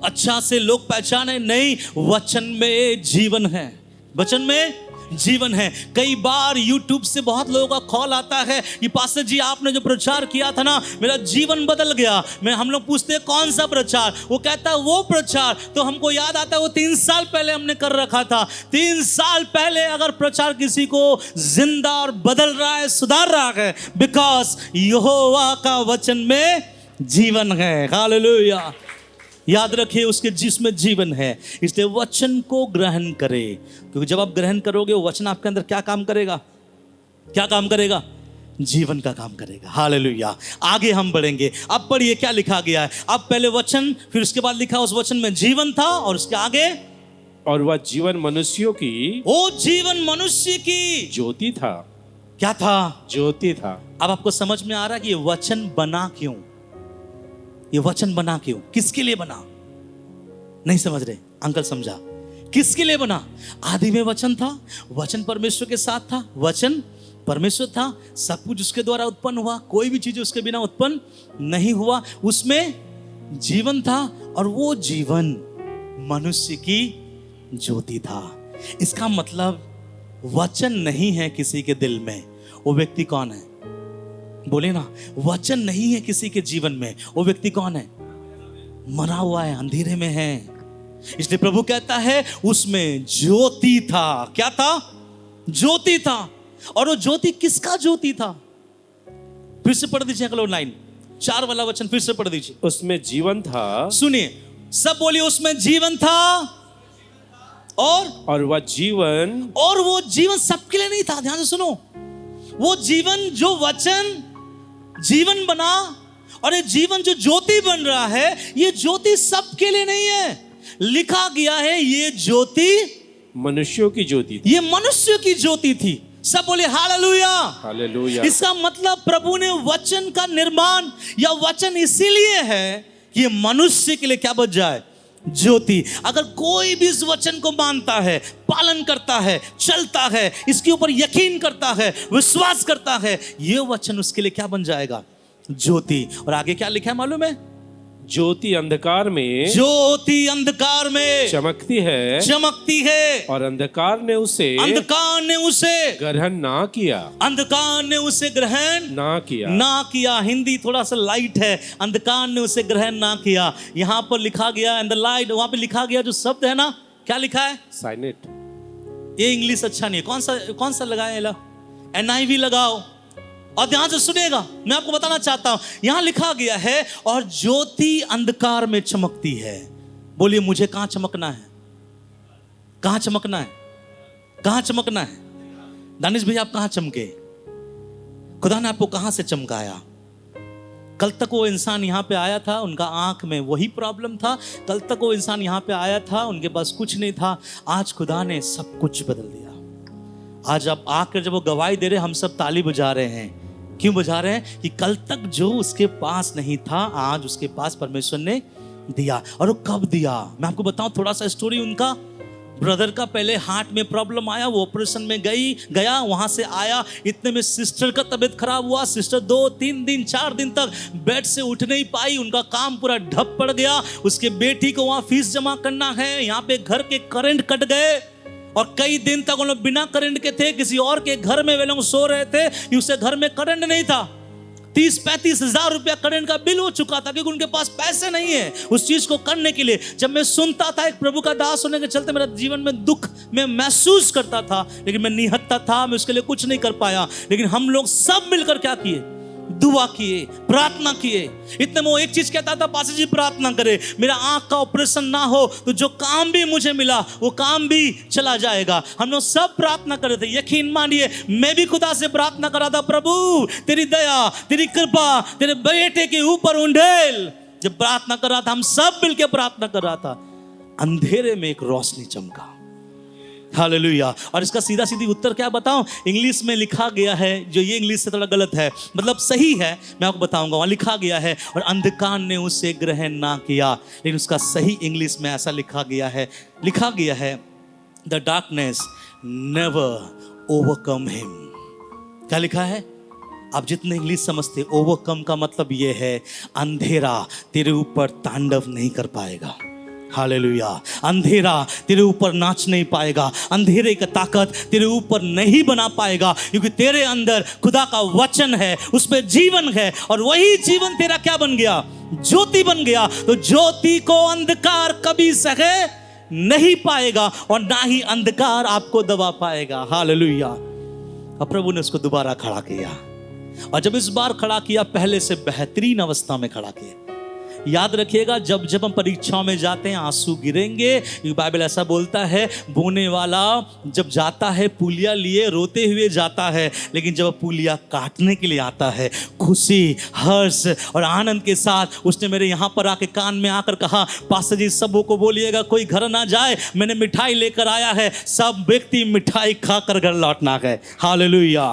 अच्छा से लोग पहचाने? नहीं, वचन में जीवन है, वचन में जीवन है। कई बार YouTube से बहुत लोगों का कॉल आता है कि पास्टर जी आपने जो प्रचार किया था ना, मेरा जीवन बदल गया। हम लोग पूछते हैं कौन सा प्रचार? वो कहता है वो प्रचार। तो हमको याद आता है वो 3 साल पहले हमने कर रखा था। 3 साल पहले अगर प्रचार किसी को जिंदा और बदल रहा है, सुधार रहा है, बिकॉज यहोवा का वचन में जीवन है। हालेलुया। याद रखिए उसके जिसमें जीवन है, इसलिए वचन को ग्रहण करें, क्योंकि जब आप ग्रहण करोगे वो वचन आपके अंदर क्या काम करेगा? क्या काम करेगा? जीवन का काम करेगा। हालेलुया। आगे हम बढ़ेंगे। अब पढ़िए क्या लिखा गया है। अब पहले वचन, फिर उसके बाद लिखा उस वचन में जीवन था, और उसके आगे
और वह जीवन मनुष्यों की,
वो जीवन मनुष्य की
ज्योति था।
क्या था?
ज्योति था।
अब आपको समझ में आ रहा है कि ये वचन बना क्यों? ये वचन बना क्यों, किसके लिए बना? नहीं समझ रहे अंकल, समझा किसके लिए बना? आदि में वचन था, वचन परमेश्वर के साथ था, वचन परमेश्वर था, सब कुछ उसके द्वारा उत्पन्न हुआ, कोई भी चीज उसके बिना उत्पन्न नहीं हुआ। उसमें जीवन था और वो जीवन मनुष्य की ज्योति था। इसका मतलब वचन नहीं है किसी के दिल में, वो व्यक्ति कौन है? बोले ना, वचन नहीं है किसी के जीवन में, वो व्यक्ति कौन है? मरा हुआ है, अंधेरे में है। इसलिए प्रभु कहता है उसमें ज्योति था। क्या था? ज्योति था। और वो ज्योति किसका ज्योति था? फिर से पढ़ दीजिए अगला लाइन, 4 वाला वचन फिर से पढ़ दीजिए।
उसमें जीवन था।
सुनिए, सब बोलिए, उसमें जीवन था और
वह जीवन,
और वो जीवन सबके लिए नहीं था। ध्यान से सुनो, वो जीवन जो वचन जीवन बना और ये जीवन जो ज्योति बन रहा है, ये ज्योति सबके लिए नहीं है। लिखा गया है ये ज्योति
मनुष्यों की ज्योति थी।
ये मनुष्य की ज्योति थी। सब बोले हालेलुया,
हालेलुया।
इसका मतलब प्रभु ने वचन का निर्माण या वचन इसीलिए है कि ये मनुष्य के लिए क्या बच जाए? ज्योति। अगर कोई भी इस वचन को मानता है, पालन करता है, चलता है, इसके ऊपर यकीन करता है, विश्वास करता है, ये वचन उसके लिए क्या बन जाएगा? ज्योति। और आगे क्या लिखा है मालूम है?
ज्योति अंधकार में,
ज्योति अंधकार में
चमकती है,
चमकती है,
और अंधकार ने उसे
ग्रहण
ना किया,
अंधकार ने उसे ग्रहण ना किया। हिंदी थोड़ा सा लाइट है, अंधकार ने उसे ग्रहण ना किया। यहाँ पर लिखा गया एंड द लाइट, वहां पे लिखा गया जो शब्द है ना, क्या लिखा है?
साइनेट।
ये इंग्लिश अच्छा नहीं है, कौन सा लगाए? NIV लगाओ और ध्यान से सुनेगा, मैं आपको बताना चाहता हूं। यहां लिखा गया है और ज्योति अंधकार में चमकती है। बोलिए, मुझे कहां चमकना है? कहां चमकना है? कहां चमकना है? दानिश भाई, आप कहां चमके? खुदा ने आपको कहां से चमकाया? कल तक वो इंसान यहां पे आया था, उनका आंख में वही प्रॉब्लम था। कल तक वो इंसान यहां पे आया था, उनके पास कुछ नहीं था। आज खुदा ने सब कुछ बदल दिया। आज आप आकर जब वो गवाही दे रहे, हम सब ताली बजा रहे हैं। क्यों बजा रहे हैं? कि कल तक जो उसके पास नहीं था, आज उसके पास परमेश्वर ने दिया। और वो कब दिया? मैं आपको बताऊं थोड़ा सा स्टोरी। उनका ब्रदर का पहले हार्ट में प्रॉब्लम आया, वो ऑपरेशन में गया, वहां से आया, इतने में सिस्टर का तबीयत खराब हुआ। सिस्टर 2-3 दिन 4 दिन तक बेड से उठ नहीं पाई, उनका काम पूरा ठप पड़ गया। उसके बेटी को वहां फीस जमा करना है, यहाँ पे घर के करंट कट गए और कई दिन तक उन लोग बिना करंट के थे। किसी और के घर में वे लोग सो रहे थे, उससे घर में करंट नहीं था। 30-35 हजार रुपया करंट का बिल हो चुका था, क्योंकि उनके पास पैसे नहीं है उस चीज को करने के लिए। जब मैं सुनता था, एक प्रभु का दास होने के चलते मेरा जीवन में दुख मैं महसूस करता था, लेकिन मैं निहत्था था, मैं उसके लिए कुछ नहीं कर पाया। लेकिन हम लोग सब मिलकर क्या किए? दुआ किए, प्रार्थना किए। इतने में वो एक चीज कहता था, पास्टर जी प्रार्थना करे, मेरा आंख का ऑपरेशन ना हो तो जो काम भी मुझे मिला वो काम भी चला जाएगा। हम लोग सब प्रार्थना कर रहे थे। यकीन मानिए, मैं भी खुदा से प्रार्थना कर रहा था, प्रभु तेरी दया, तेरी कृपा तेरे बेटे के ऊपर उंडेल। जब प्रार्थना कर रहा था, हम सब मिलकर प्रार्थना कर रहा था, अंधेरे में एक रोशनी चमका। हालेलुया। और इसका सीधा सीधी उत्तर क्या बताऊं? इंग्लिश में लिखा गया है, जो ये इंग्लिश से थोड़ा गलत है, मतलब सही है, मैं आपको बताऊंगा। वहां लिखा गया है और अंधकार ने उसे ग्रहण ना किया, लेकिन उसका सही इंग्लिश में ऐसा लिखा गया है the darkness never overcome him. क्या लिखा है? आप जितने इंग्लिश समझते, ओवरकम का मतलब ये है अंधेरा तेरे ऊपर तांडव नहीं कर पाएगा। हालेलुया। अंधेरा तेरे ऊपर नाच नहीं पाएगा, अंधेरे की ताकत तेरे ऊपर नहीं बना पाएगा, क्योंकि तेरे अंदर खुदा का वचन है, उसमें जीवन है, और वही जीवन तेरा क्या बन गया? ज्योति बन गया। तो ज्योति को अंधकार कभी सहे नहीं पाएगा और ना ही अंधकार आपको दबा पाएगा। हालेलुया। अब प्रभु ने उसको दोबारा खड़ा किया, और जब इस बार खड़ा किया, पहले से बेहतरीन अवस्था में खड़ा किया। याद रखिएगा, जब हम परीक्षाओं में जाते हैं आंसू गिरेंगे। बाइबल ऐसा बोलता है, बोने वाला जब जाता है पुलिया लिए रोते हुए जाता है, लेकिन जब पुलिया काटने के लिए आता है खुशी, हर्ष और आनंद के साथ। उसने मेरे यहाँ पर आके कान में आकर कहा, पास्टर जी सबों को बोलिएगा कोई घर ना जाए, मैंने मिठाई लेकर आया है, सब व्यक्ति मिठाई खाकर घर लौटना है। हालेलुया।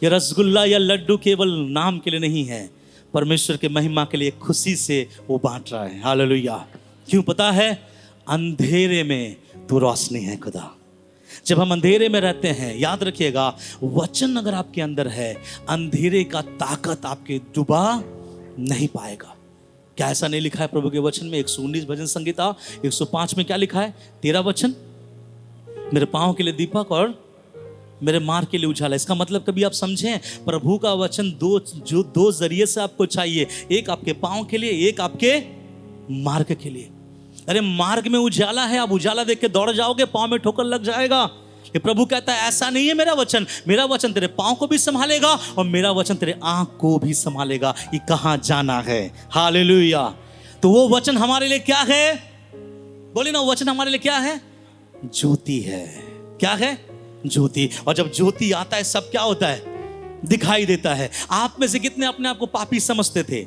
ये रसगुल्ला या लड्डू केवल नाम के लिए नहीं है, परमेश्वर के महिमा के लिए खुशी से वो बांट रहा है। हालेलुया। क्यों पता है? अंधेरे में तू रोशनी है खुदा। जब हम अंधेरे में रहते हैं, याद रखिएगा, वचन अगर आपके अंदर है, अंधेरे का ताकत आपके डुबा नहीं पाएगा। क्या ऐसा नहीं लिखा है प्रभु के वचन में? 119 भजन संगीता 105 में क्या लिखा है? तेरा वचन मेरे पांव के लिए दीपक और मेरे मार्ग के लिए उजाला। इसका मतलब कभी आप समझें, प्रभु का वचन दो जरिए से आपको चाहिए, एक आपके पांव के लिए, एक आपके मार्ग के लिए। अरे मार्ग में उजाला है, आप उजाला देख के दौड़ जाओगे, पांव में ठोकर लग जाएगा। ये प्रभु कहता है ऐसा नहीं है मेरा वचन तेरे पांव को भी संभालेगा और मेरा वचन तेरे आंख को भी संभालेगा। ये कहां जाना है। हालेलुया। तो वो वचन हमारे लिए क्या है? बोले ना, वचन हमारे लिए क्या है? ज्योति है। क्या है? ज्योति। और जब ज्योति आता है, सब क्या होता है? दिखाई देता है। आप में से कितने अपने आप को पापी समझते थे?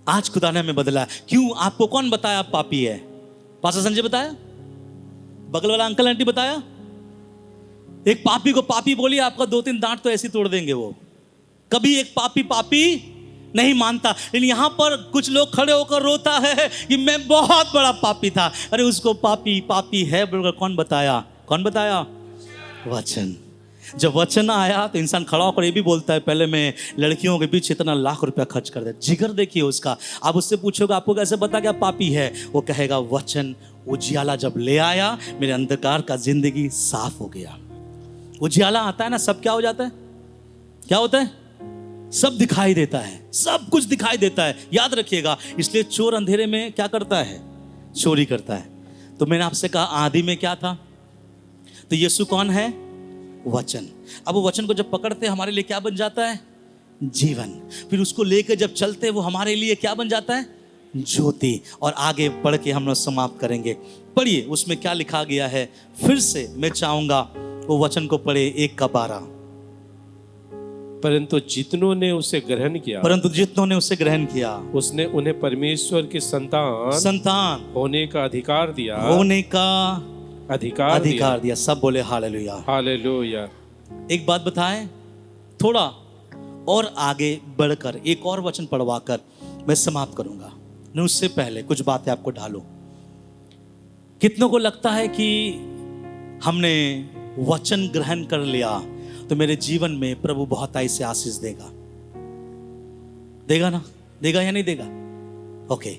आज खुदा ने हमें बदला। क्यों? आपको कौन बताया आप पापी है? पास्टर संजय बताया? बगल वाला अंकल आंटी बताया? एक पापी को पापी बोली, आपका 2-3 दांत तो ऐसे तोड़ देंगे वो। कभी एक पापी नहीं मानता। लेकिन यहां पर कुछ लोग खड़े होकर रोता है कि मैं बहुत बड़ा पापी था। अरे उसको पापी है बोलकर कौन बताया? वचन। जब वचन आया तो इंसान खड़ा होकर ये भी बोलता है, पहले मैं लड़कियों के बीच इतना लाख रुपया खर्च कर दे। जिगर देखिए उसका। आप उससे पूछोगे आपको कैसे पता क्या पापी है? वो कहेगा वचन उजियाला जब ले आया, मेरे अंधकार का जिंदगी साफ हो गया। उजियाला आता है ना, सब क्या हो जाता है? क्या होता है? सब दिखाई देता है, सब कुछ दिखाई देता है। याद रखिएगा, इसलिए चोर अंधेरे में क्या करता है? चोरी करता है। तो मैंने आपसे कहा आदि में क्या था? तो यीशु कौन है? वचन। अब वो वचन को जब पकड़ते हमारे लिए क्या बन जाता है? जीवन। फिर उसको लेकर जब चलते वो हमारे लिए क्या बन जाता है? ज्योति। और आगे पढ़ के हम लोग समाप्त करेंगे। पढ़िए उसमें क्या लिखा गया है। फिर से मैं चाहूंगा वो वचन को पढ़े 1:12।
परंतु जितनों ने उसे ग्रहण किया उसने उन्हें परमेश्वर के संतान होने का अधिकार दिया।
सब बोले हालेलुया।
हालेलुया।
एक बात बताएं, थोड़ा और आगे बढ़कर एक और वचन पढ़वाकर मैं समाप्त करूंगा। नहीं, उससे पहले कुछ बातें आपको ढालूं। कितनों को लगता है कि हमने वचन ग्रहण कर लिया तो मेरे जीवन में प्रभु बहुताई से आशीष देगा ना? देगा या नहीं देगा? ओके।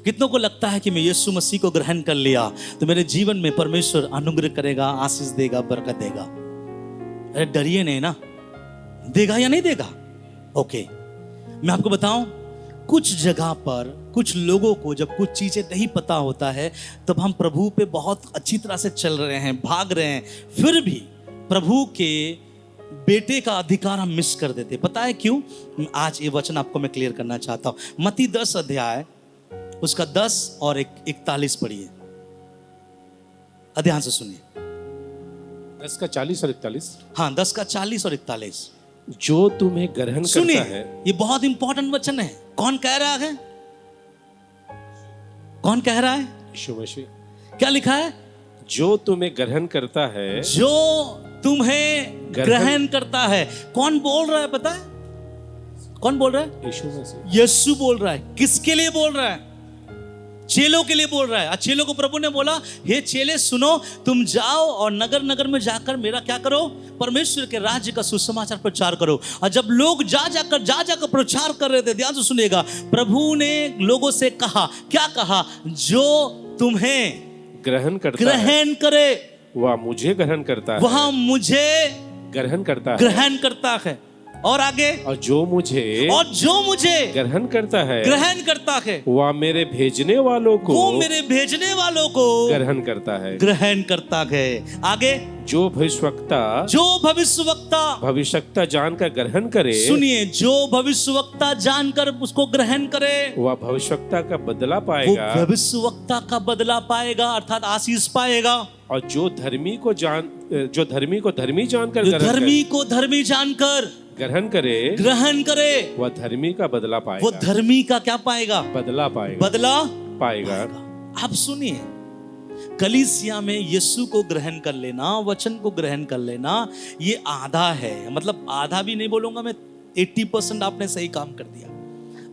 कितनों को लगता है कि मैं यीशु मसीह को ग्रहण कर लिया तो मेरे जीवन में परमेश्वर अनुग्रह करेगा, आशीष देगा, बरकत देगा? अरे डरिए नहीं ना, देगा या नहीं देगा? ओके। मैं आपको बताऊं, कुछ जगह पर कुछ लोगों को जब कुछ चीजें नहीं पता होता है तब हम प्रभु पे बहुत अच्छी तरह से चल रहे हैं, भाग रहे हैं, फिर भी प्रभु के बेटे का अधिकार हम मिस कर देते। पता है क्यों? आज ये वचन आपको मैं क्लियर करना चाहता हूं। मत्ती 10 अध्याय उसका 10 और 41 पढ़िए। ध्यान से सुनिए।
10 का 40 और 41।
हाँ, 10 का 40 और 41।
जो तुम्हें ग्रहण करता है।
ये बहुत इंपॉर्टेंट वचन है। कौन कह रहा है? कौन कह रहा है?
यीशु मसीह।
क्या लिखा है?
जो तुम्हें ग्रहण करता है।
जो तुम्हें ग्रहण करता है। कौन बोल रहा है? पता है कौन बोल रहा है?
यीशु मसीह।
यीशु बोल रहा है। किसके लिए बोल रहा है? चेलों के लिए बोल रहा है। चेलों को प्रभु ने बोला, हे चेले सुनो, तुम जाओ और नगर नगर में जाकर मेरा क्या करो? परमेश्वर के राज्य का सुसमाचार प्रचार करो। और जब लोग जा जाकर प्रचार कर रहे थे, ध्यान से सुनिएगा, प्रभु ने लोगों से कहा, क्या कहा? जो तुम्हें ग्रहण करे
वह मुझे ग्रहण करता है।
वह मुझे
ग्रहण
करता है। और आगे,
और जो मुझे
ग्रहण करता है
वह मेरे भेजने वालों को
ग्रहण करता है। आगे, जो भविष्यवक्ता जानकर ग्रहण करे। सुनिए, जो भविष्यवक्ता जानकर उसको ग्रहण करे
वह भविष्यवक्ता का बदला पाएगा, अर्थात आशीष पाएगा। और जो धर्मी को धर्मी जानकर ग्रहण करे वह धर्मी का बदला पाएगा।
वो धर्मी का क्या पाएगा?
बदला पाएगा।
आप सुनिए, कलीसिया में यीशु को ग्रहण कर लेना, वचन को ग्रहण कर लेना, ये आधा है। मतलब आधा भी नहीं बोलूंगा मैं, 80% आपने सही काम कर दिया।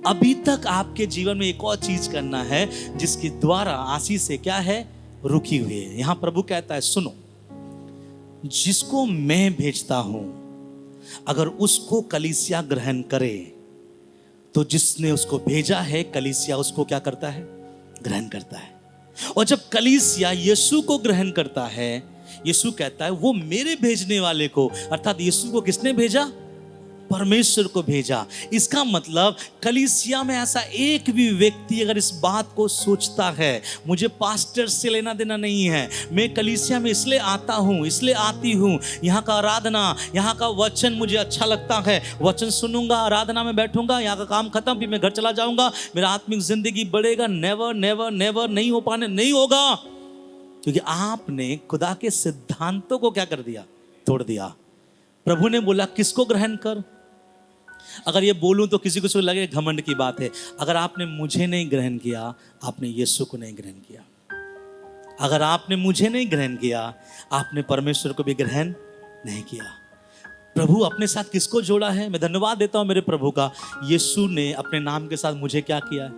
अभी तक आपके जीवन में एक और चीज करना है जिसके द्वारा आशीष से क्या है, रुकी हुई है। यहां प्रभु कहता है सुनो, जिसको मैं भेजता हूं अगर उसको कलीसिया ग्रहण करे तो जिसने उसको भेजा है कलीसिया उसको क्या करता है, ग्रहण करता है। और जब कलीसिया यीशु को ग्रहण करता है, यीशु कहता है वो मेरे भेजने वाले को, अर्थात यीशु को किसने भेजा, परमेश्वर को भेजा। इसका मतलब कलीसिया में ऐसा एक भी व्यक्ति अगर इस बात को सोचता है मुझे पास्टर से लेना देना नहीं है, मैं कलीसिया में इसलिए आता हूँ, इसलिए आती हूँ, यहाँ का आराधना, यहाँ का वचन मुझे अच्छा लगता है, वचन सुनूंगा, आराधना में बैठूंगा, यहाँ का काम खत्म, फिर मैं घर चला जाऊंगा, मेरा आत्मिक जिंदगी बढ़ेगा, नेवर नेवर नेवर नहीं हो पाने नहीं होगा, क्योंकि आपने खुदा के सिद्धांतों को क्या कर दिया, तोड़ दिया। प्रभु ने बोला किसको ग्रहण कर। अगर ये बोलूं तो किसी को लगे घमंड की बात है। अगर आपने मुझे नहीं ग्रहण किया, आपने यीशु को नहीं ग्रहण किया। अगर आपने मुझे नहीं ग्रहण किया, आपने परमेश्वर को भी ग्रहण नहीं किया। प्रभु अपने साथ किसको जोड़ा है? मैं धन्यवाद देता हूं मेरे प्रभु का, यीशु ने अपने नाम के साथ मुझे क्या किया है,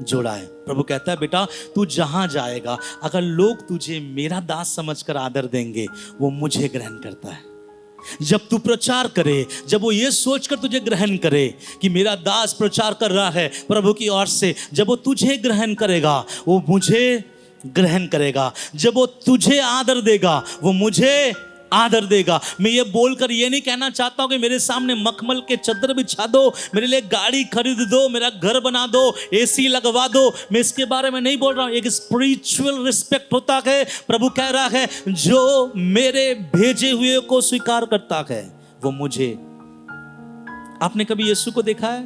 जोड़ा है। प्रभु कहता है बेटा तू जहां जाएगा, अगर लोग तुझे मेरा दास समझकर आदर देंगे, वो मुझे ग्रहण करता है। जब तू प्रचार करे, जब वो ये सोचकर तुझे ग्रहण करे कि मेरा दास प्रचार कर रहा है प्रभु की ओर से, जब वो तुझे ग्रहण करेगा वो मुझे ग्रहण करेगा। जब वो तुझे आदर देगा वो मुझे आदर देगा। मैं ये बोलकर ये नहीं कहना चाहता हूं कि मेरे सामने मखमल के चादर बिछा दो, मेरे लिए गाड़ी खरीद दो, मेरा घर बना दो, एसी लगवा दो, मैं इसके बारे में नहीं बोल रहा हूं। एक स्पिरिचुअल रिस्पेक्ट होता है। प्रभु कह रहा है जो मेरे भेजे हुए को स्वीकार करता है वो मुझे। आपने कभी यीशु को देखा है?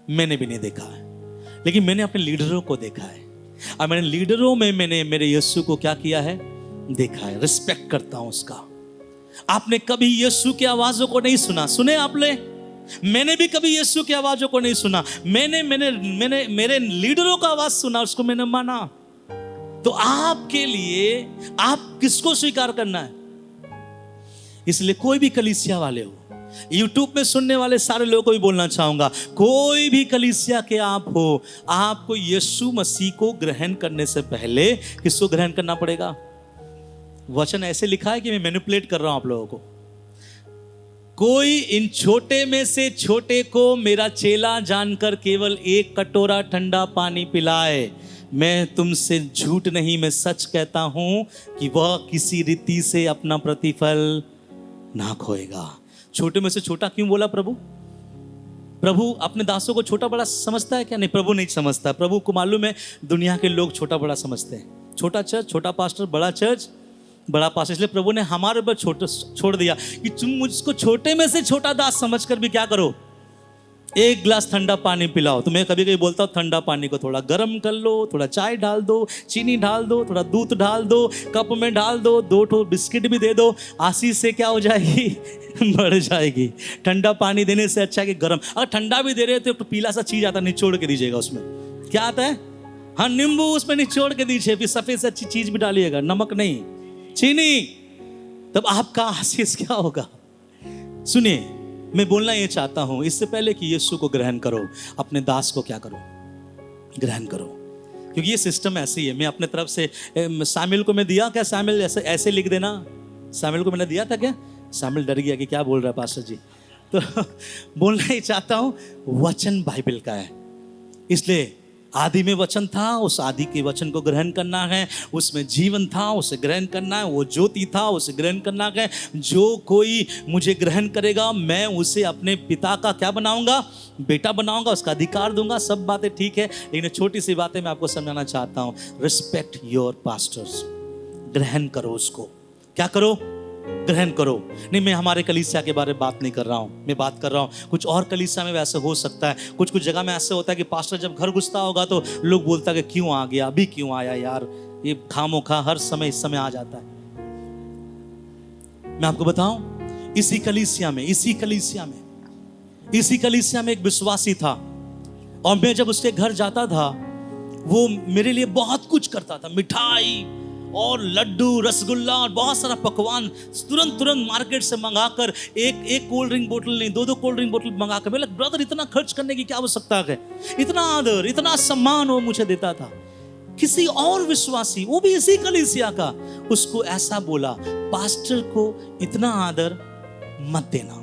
मैंने भी नहीं देखा है, लेकिन मैंने अपने लीडरों को देखा है, और मैंने लीडरों में मैंने मेरे यीशु को क्या किया है, देखा है, रिस्पेक्ट करता हूं उसका। आपने कभी यीशु की आवाजों को नहीं सुना? सुने आपने? मैंने भी कभी यीशु की आवाजों को नहीं सुना। मैंने मेरे लीडरों का आवाज सुना, उसको मैंने माना। तो आपके लिए आप किसको स्वीकार करना है? इसलिए कोई भी कलीसिया वाले हो, यूट्यूब में सुनने वाले सारे लोगों को भी बोलना चाहूंगा, कोई भी कलीसिया के आप हो, आपको यीशु मसीह को ग्रहण करने से पहले किसको ग्रहण करना पड़ेगा? वचन ऐसे लिखा है कि मैं मैनिपुलेट कर रहा हूं आप लोगों को। कोई इन छोटे में से छोटे को मेरा चेला जानकर केवल एक कटोरा ठंडा पानी पिलाए, मैं तुमसे झूठ नहीं, मैं सच कहता हूं कि वह किसी रीति से अपना प्रतिफल ना खोएगा। छोटे में से छोटा क्यों बोला प्रभु? प्रभु अपने दासों को छोटा बड़ा समझता है क्या? नहीं, प्रभु नहीं समझता। प्रभु को मालूम है दुनिया के लोग छोटा बड़ा समझते हैं। छोटा चर्च, छोटा पास्टर, बड़ा चर्च, बड़ा पास्टर। इसलिए प्रभु ने हमारे ऊपर छोड़ दिया कि तुम मुझको छोटे में से छोटा दास समझकर भी क्या करो, एक गिलास ठंडा पानी पिलाओ। तो मैं कभी कभी बोलता हूँ ठंडा पानी को थोड़ा गर्म कर लो, थोड़ा चाय डाल दो, चीनी डाल दो, थोड़ा दूध डाल दो, कप में डाल दो, 2 बिस्किट भी दे दो, आशीष से क्या हो जाएगी, बढ़ जाएगी। ठंडा पानी देने से अच्छा कि गर्म। अगर ठंडा भी दे रहे तो पीला सा चीज आता निचोड़ के दीजिएगा। उसमें क्या आता है? हाँ, नींबू उसमें निचोड़ के दीजिए, फिर सफेद से अच्छी चीज भी डालिएगा, नमक नहीं, चीनी। तब आपका आशीष क्या होगा? सुनिए, मैं बोलना ये चाहता हूं, इससे पहले कि यीशु को ग्रहण करो, अपने दास को क्या करो, ग्रहण करो। क्योंकि ये सिस्टम ऐसी है। मैं अपने तरफ से शामिल को मैं दिया क्या? शामिल ऐसे लिख देना। शामिल को मैंने दिया था क्या? शामिल डर गया कि क्या बोल रहा है पास्टर जी। तो बोलना ही चाहता हूं, वचन बाइबल का है, इसलिए आदि में वचन था, उस आदि के वचन को ग्रहण करना है। उसमें जीवन था, उसे ग्रहण करना है। वो ज्योति था, उसे ग्रहण करना है। जो कोई मुझे ग्रहण करेगा, मैं उसे अपने पिता का क्या बनाऊंगा, बेटा बनाऊंगा, उसका अधिकार दूंगा। सब बातें ठीक है, लेकिन छोटी सी बातें मैं आपको समझाना चाहता हूं। Respect your pastors. ग्रहण करो उसको। क्या करो? ग्रहण करो। नहीं, मैं हमारे कलीसिया के बारे में बात नहीं कर रहा हूं, मैं बात कर रहा हूं कुछ और कलीसिया में वैसे हो सकता है। कुछ जगह में ऐसे होता है कि पास्टर जब घर घुसता होगा तो लोग बोलता है कि क्यों आ गया, अभी क्यों आया यार, ये खामोखा हर समय इस समय आ जाता है। मैं आपको बताऊं, इसी कलीसिया में एक विश्वासी था, और मैं जब उसके घर जाता था वो मेरे लिए बहुत कुछ करता था। मिठाई और लड्डू, रसगुल्ला और बहुत सारा पकवान तुरंत मार्केट से मंगाकर एक कोल्ड ड्रिंक बोतल नहीं, दो कोल्ड ड्रिंक बोतल मंगाकर। मैं ब्रदर, इतना खर्च करने की क्या आवश्यकता है? इतना आदर, इतना सम्मान वो मुझे देता था। किसी और विश्वासी, वो भी इसी कलीसिया का, उसको ऐसा बोला, पास्टर को इतना आदर मत देना,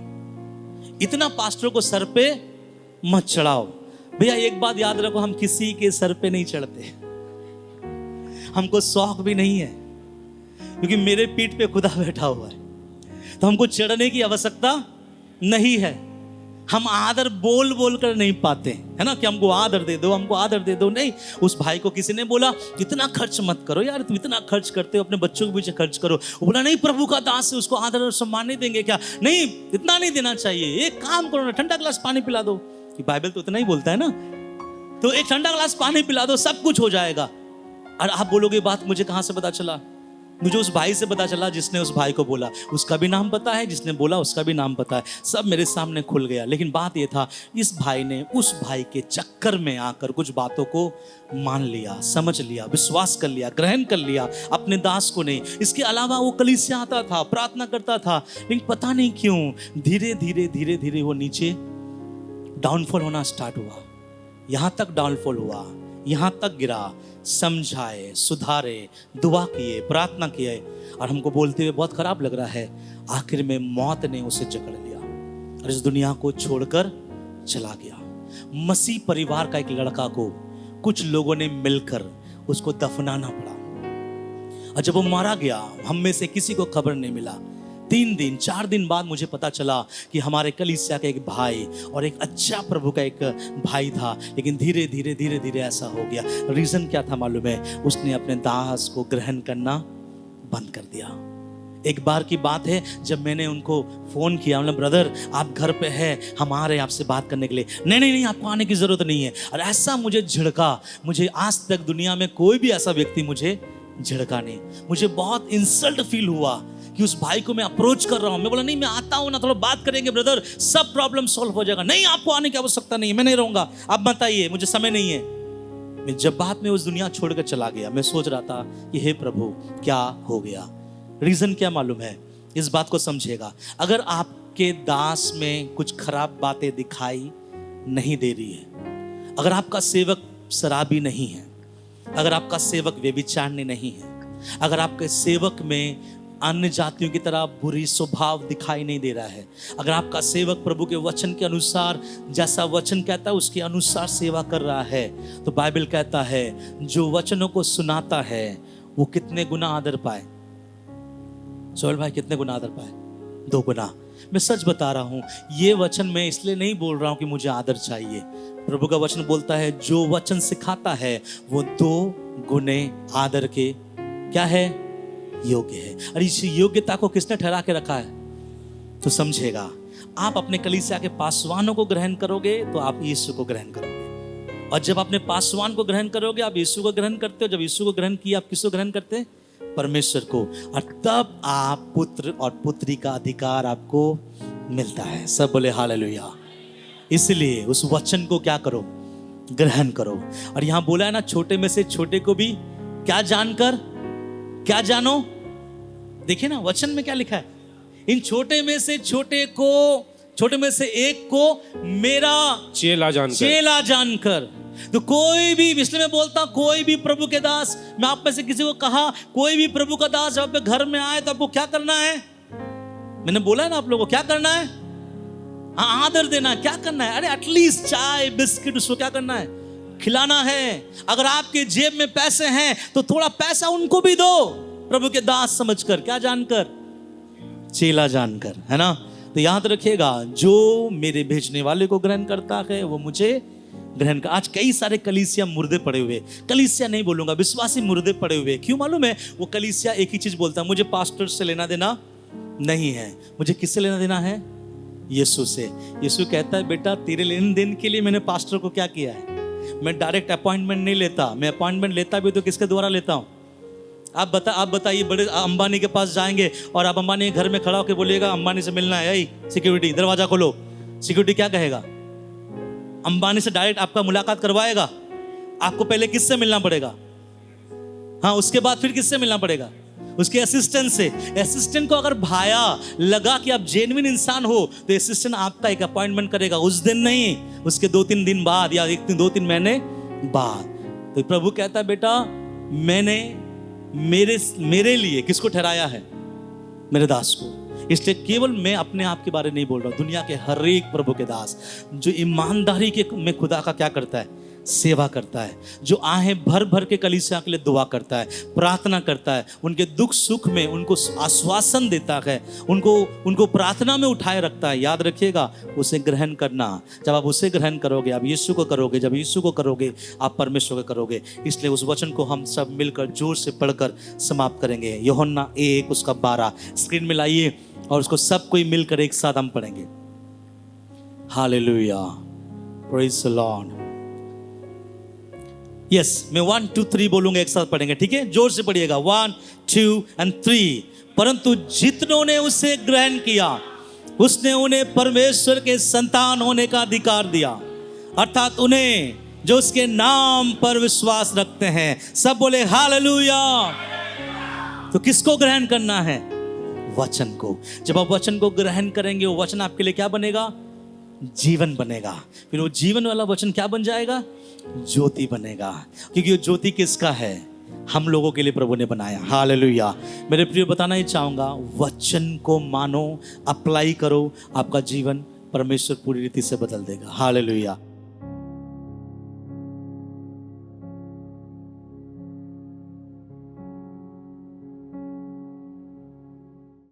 इतना पास्टर को सर पे मत चढ़ाओ। भैया एक बात याद रखो, हम किसी के सर पे नहीं चढ़ते, हमको शौक भी नहीं है, क्योंकि मेरे पीठ पे खुदा बैठा हुआ है, तो हमको चढ़ने की आवश्यकता नहीं है। हम आदर बोल कर नहीं पाते, है ना, कि हमको आदर दे दो, हमको आदर दे दो। नहीं, उस भाई को किसी ने बोला इतना खर्च मत करो यार, तुम इतना खर्च करते हो, अपने बच्चों के पीछे खर्च करो। वो बोला नहीं, प्रभु का दास है, उसको आदर और सम्मान नहीं देंगे क्या? नहीं, इतना नहीं देना चाहिए, एक काम करो ना, ठंडा ग्लास पानी पिला दो। कि बाइबल तो इतना ही बोलता है ना, तो एक ठंडा ग्लास पानी पिला दो, सब कुछ हो जाएगा। और आप बोलोगे बात मुझे कहां से पता चला? मुझे उस भाई से पता चला जिसने उस भाई को बोला, उसका भी नाम पता है, जिसने बोला उसका भी नाम पता है, सब मेरे सामने खुल गया। लेकिन बात यह था, इस भाई ने उस भाई के चक्कर में आकर कुछ बातों को मान लिया, समझ लिया, विश्वास कर लिया, ग्रहण कर लिया, अपने दास को नहीं। इसके अलावा वो कलीसिया आता था, प्रार्थना करता था, लेकिन पता नहीं क्यों धीरे धीरे वो नीचे डाउनफॉल होना स्टार्ट हुआ। यहां तक डाउनफॉल हुआ, यहां तक गिरा। समझाए, सुधारे, दुआ किए, प्रार्थना किए, और हमको बोलते हुए बहुत खराब लग रहा है, आखिर में मौत ने उसे जकड़ लिया और इस दुनिया को छोड़कर चला गया। मसीह परिवार का एक लड़का को कुछ लोगों ने मिलकर उसको दफनाना पड़ा, और जब वो मारा गया, हम में से किसी को खबर नहीं मिला। 3 दिन 4 दिन बाद मुझे पता चला कि हमारे कलीसिया का एक भाई और एक अच्छा प्रभु का एक भाई था, लेकिन धीरे धीरे ऐसा हो गया। रीजन क्या था मालूम है? उसने अपने दास को ग्रहण करना बंद कर दिया। एक बार की बात है, जब मैंने उनको फोन किया, मतलब ब्रदर आप घर पे हैं, हम आ रहे हैं आपसे बात करने के लिए। नहीं, आपको आने की जरूरत नहीं है। और ऐसा मुझे झिड़का, मुझे आज तक दुनिया में कोई भी ऐसा व्यक्ति मुझे झिड़का नहीं। मुझे बहुत इंसल्ट फील हुआ कि उस भाई को मैं अप्रोच कर रहा हूं। मैं बोला नहीं, मैं आता हूं ना, थोड़ा बात करेंगे ब्रदर, सब प्रॉब्लम सॉल्व हो जाएगा। नहीं, आपको आने की आवश्यकता नहीं है, मैं नहीं रहूंगा, आप बताइए, मुझे समय नहीं है। मैं जब बात में उस दुनिया छोड़कर चला गया, मैं सोच रहा था कि हे प्रभु क्या हो गया? रीजन क्या मालूम है? इस बात को समझिएगा, अगर आपके दास में कुछ खराब बातें दिखाई नहीं दे रही है, अगर आपका सेवक शराबी नहीं है, अगर आपका सेवक व्यभिचारणी नहीं है, अगर आपके सेवक में अन्य जातियों की तरह बुरी स्वभाव दिखाई नहीं दे रहा है, अगर आपका सेवक प्रभु के वचन के अनुसार, जैसा वचन कहता है उसके अनुसार सेवा कर रहा है, तो बाइबल कहता है जो वचनों को सुनाता है वो कितने गुना आदर पाए? सोहेल भाई कितने गुना आदर पाए? 2 गुना। मैं सच बता रहा हूं, ये वचन मैं इसलिए नहीं बोल रहा हूं कि मुझे आदर चाहिए। प्रभु का वचन बोलता है जो वचन सिखाता है वो 2 गुने आदर के क्या है? योग्य है। और इस योग्यता को किसने ठहरा के रखा है? तो समझेगा, आप अपने कलीसिया के पासवानों को ग्रहण करोगे तो आप यीशु को ग्रहण करोगे, और जब अपने पासवान को ग्रहण करोगे आप यीशु को ग्रहण करते हो। जब यीशु को ग्रहण किया, आप किसको ग्रहण करते हैं? परमेश्वर को। और तब आप पुत्र और पुत्री का अधिकार आपको मिलता है। सब बोले हालेलुया। इसलिए उस वचन को क्या करो? ग्रहण करो। और यहां बोला है ना, छोटे में से छोटे को भी क्या जानकर, क्या जानो? देखिए ना वचन में क्या लिखा है, इन छोटे में से छोटे को, छोटे में से एक को मेरा
चेला
जानकर। तो कोई भी, इसलिए मैं बोलता हूं, कोई भी प्रभु के दास, मैं आप में से किसी को कहा, कोई भी प्रभु का दास जब आपके घर में आए तो आपको क्या करना है? मैंने बोला है ना आप लोगों को क्या करना है? हाँ, आदर देना। क्या करना है? अरे एटलीस्ट चाय बिस्किट उसको क्या करना है? खिलाना है। अगर आपके जेब में पैसे हैं तो थोड़ा पैसा उनको भी दो, प्रभु के दास समझकर। क्या जानकर? चेला जानकर, है ना। तो याद रखिएगा, जो मेरे भेजने वाले को ग्रहण करता है वो मुझे ग्रहण कर। आज कई सारे कलीसिया मुर्दे पड़े हुए, कलीसिया नहीं बोलूंगा, विश्वासी मुर्दे पड़े हुए। क्यों मालूम है? वो कलीसिया एक ही चीज बोलता है, मुझे पास्टर से लेना देना नहीं है। मुझे किससे लेना देना है? यीशु से। यीशु कहता है बेटा तेरे लेन देन के लिए मैंने पास्टर को क्या किया है? मैं डायरेक्ट अपॉइंटमेंट नहीं लेता, मैं अपॉइंटमेंट लेता भी तो किसके द्वारा लेता हूं? आप बताइए, बड़े अंबानी के पास जाएंगे और आप अंबानी के घर में खड़ा होकर बोलिएगा अंबानी से मिलना है, सिक्योरिटी दरवाजा खोलो, सिक्योरिटी क्या कहेगा? अंबानी से डायरेक्ट आपका मुलाकात करवाएगा? आपको पहले किससे मिलना पड़ेगा? हाँ, उसके बाद फिर किससे मिलना पड़ेगा? उसके असिस्टेंट से। असिस्टेंट को अगर भाया लगा कि आप जेन्युइन इंसान हो तो असिस्टेंट आपका एक अपॉइंटमेंट करेगा, उस दिन नहीं, उसके 2-3 दिन बाद या 2-3 महीने बाद। तो प्रभु कहता है बेटा मैंने मेरे लिए किसको ठहराया है? मेरे दास को। इसलिए केवल मैं अपने आप के बारे में नहीं बोल रहा, दुनिया के हर एक प्रभु के दास जो ईमानदारी के में खुदा का क्या करता है? सेवा करता है, जो आहें भर भर के कलीसिया के लिए दुआ करता है, प्रार्थना करता है, उनके दुख सुख में उनको आश्वासन देता है, उनको प्रार्थना में उठाए रखता है। याद रखिएगा, उसे ग्रहण करना। जब आप उसे ग्रहण करोगे, आप यीशु को करोगे, जब यीशु को करोगे आप परमेश्वर को करोगे। इसलिए उस वचन को हम सब मिलकर जोर से पढ़कर समाप्त करेंगे। यूहन्ना 1 उसका 12 स्क्रीन में लाइए और उसको सब कोई मिलकर एक साथ हम पढ़ेंगे। Hallelujah, praise the Lord. Yes, मैं 1 2 3 बोलूंगा, एक साथ पढ़ेंगे, ठीक है? जोर से पढ़िएगा, 1 2 and 3। परंतु जितनों ने उसे ग्रहण किया उसने उन्हें परमेश्वर के संतान होने का अधिकार दिया, अर्थात उन्हें जो उसके नाम पर विश्वास रखते हैं। सब बोले हालेलुया। तो किसको ग्रहण करना है? वचन को। जब आप वचन को ग्रहण करेंगे, वो वचन आपके लिए क्या बनेगा? जीवन बनेगा। फिर वो जीवन वाला वचन क्या बन जाएगा? ज्योति बनेगा। क्योंकि वो ज्योति किसका है? हम लोगों के लिए प्रभु ने बनाया। हालेलुया। मेरे प्रिय, बताना ही चाहूंगा, वचन को मानो, अप्लाई करो, आपका जीवन परमेश्वर पूरी रीति से बदल देगा। हालेलुया।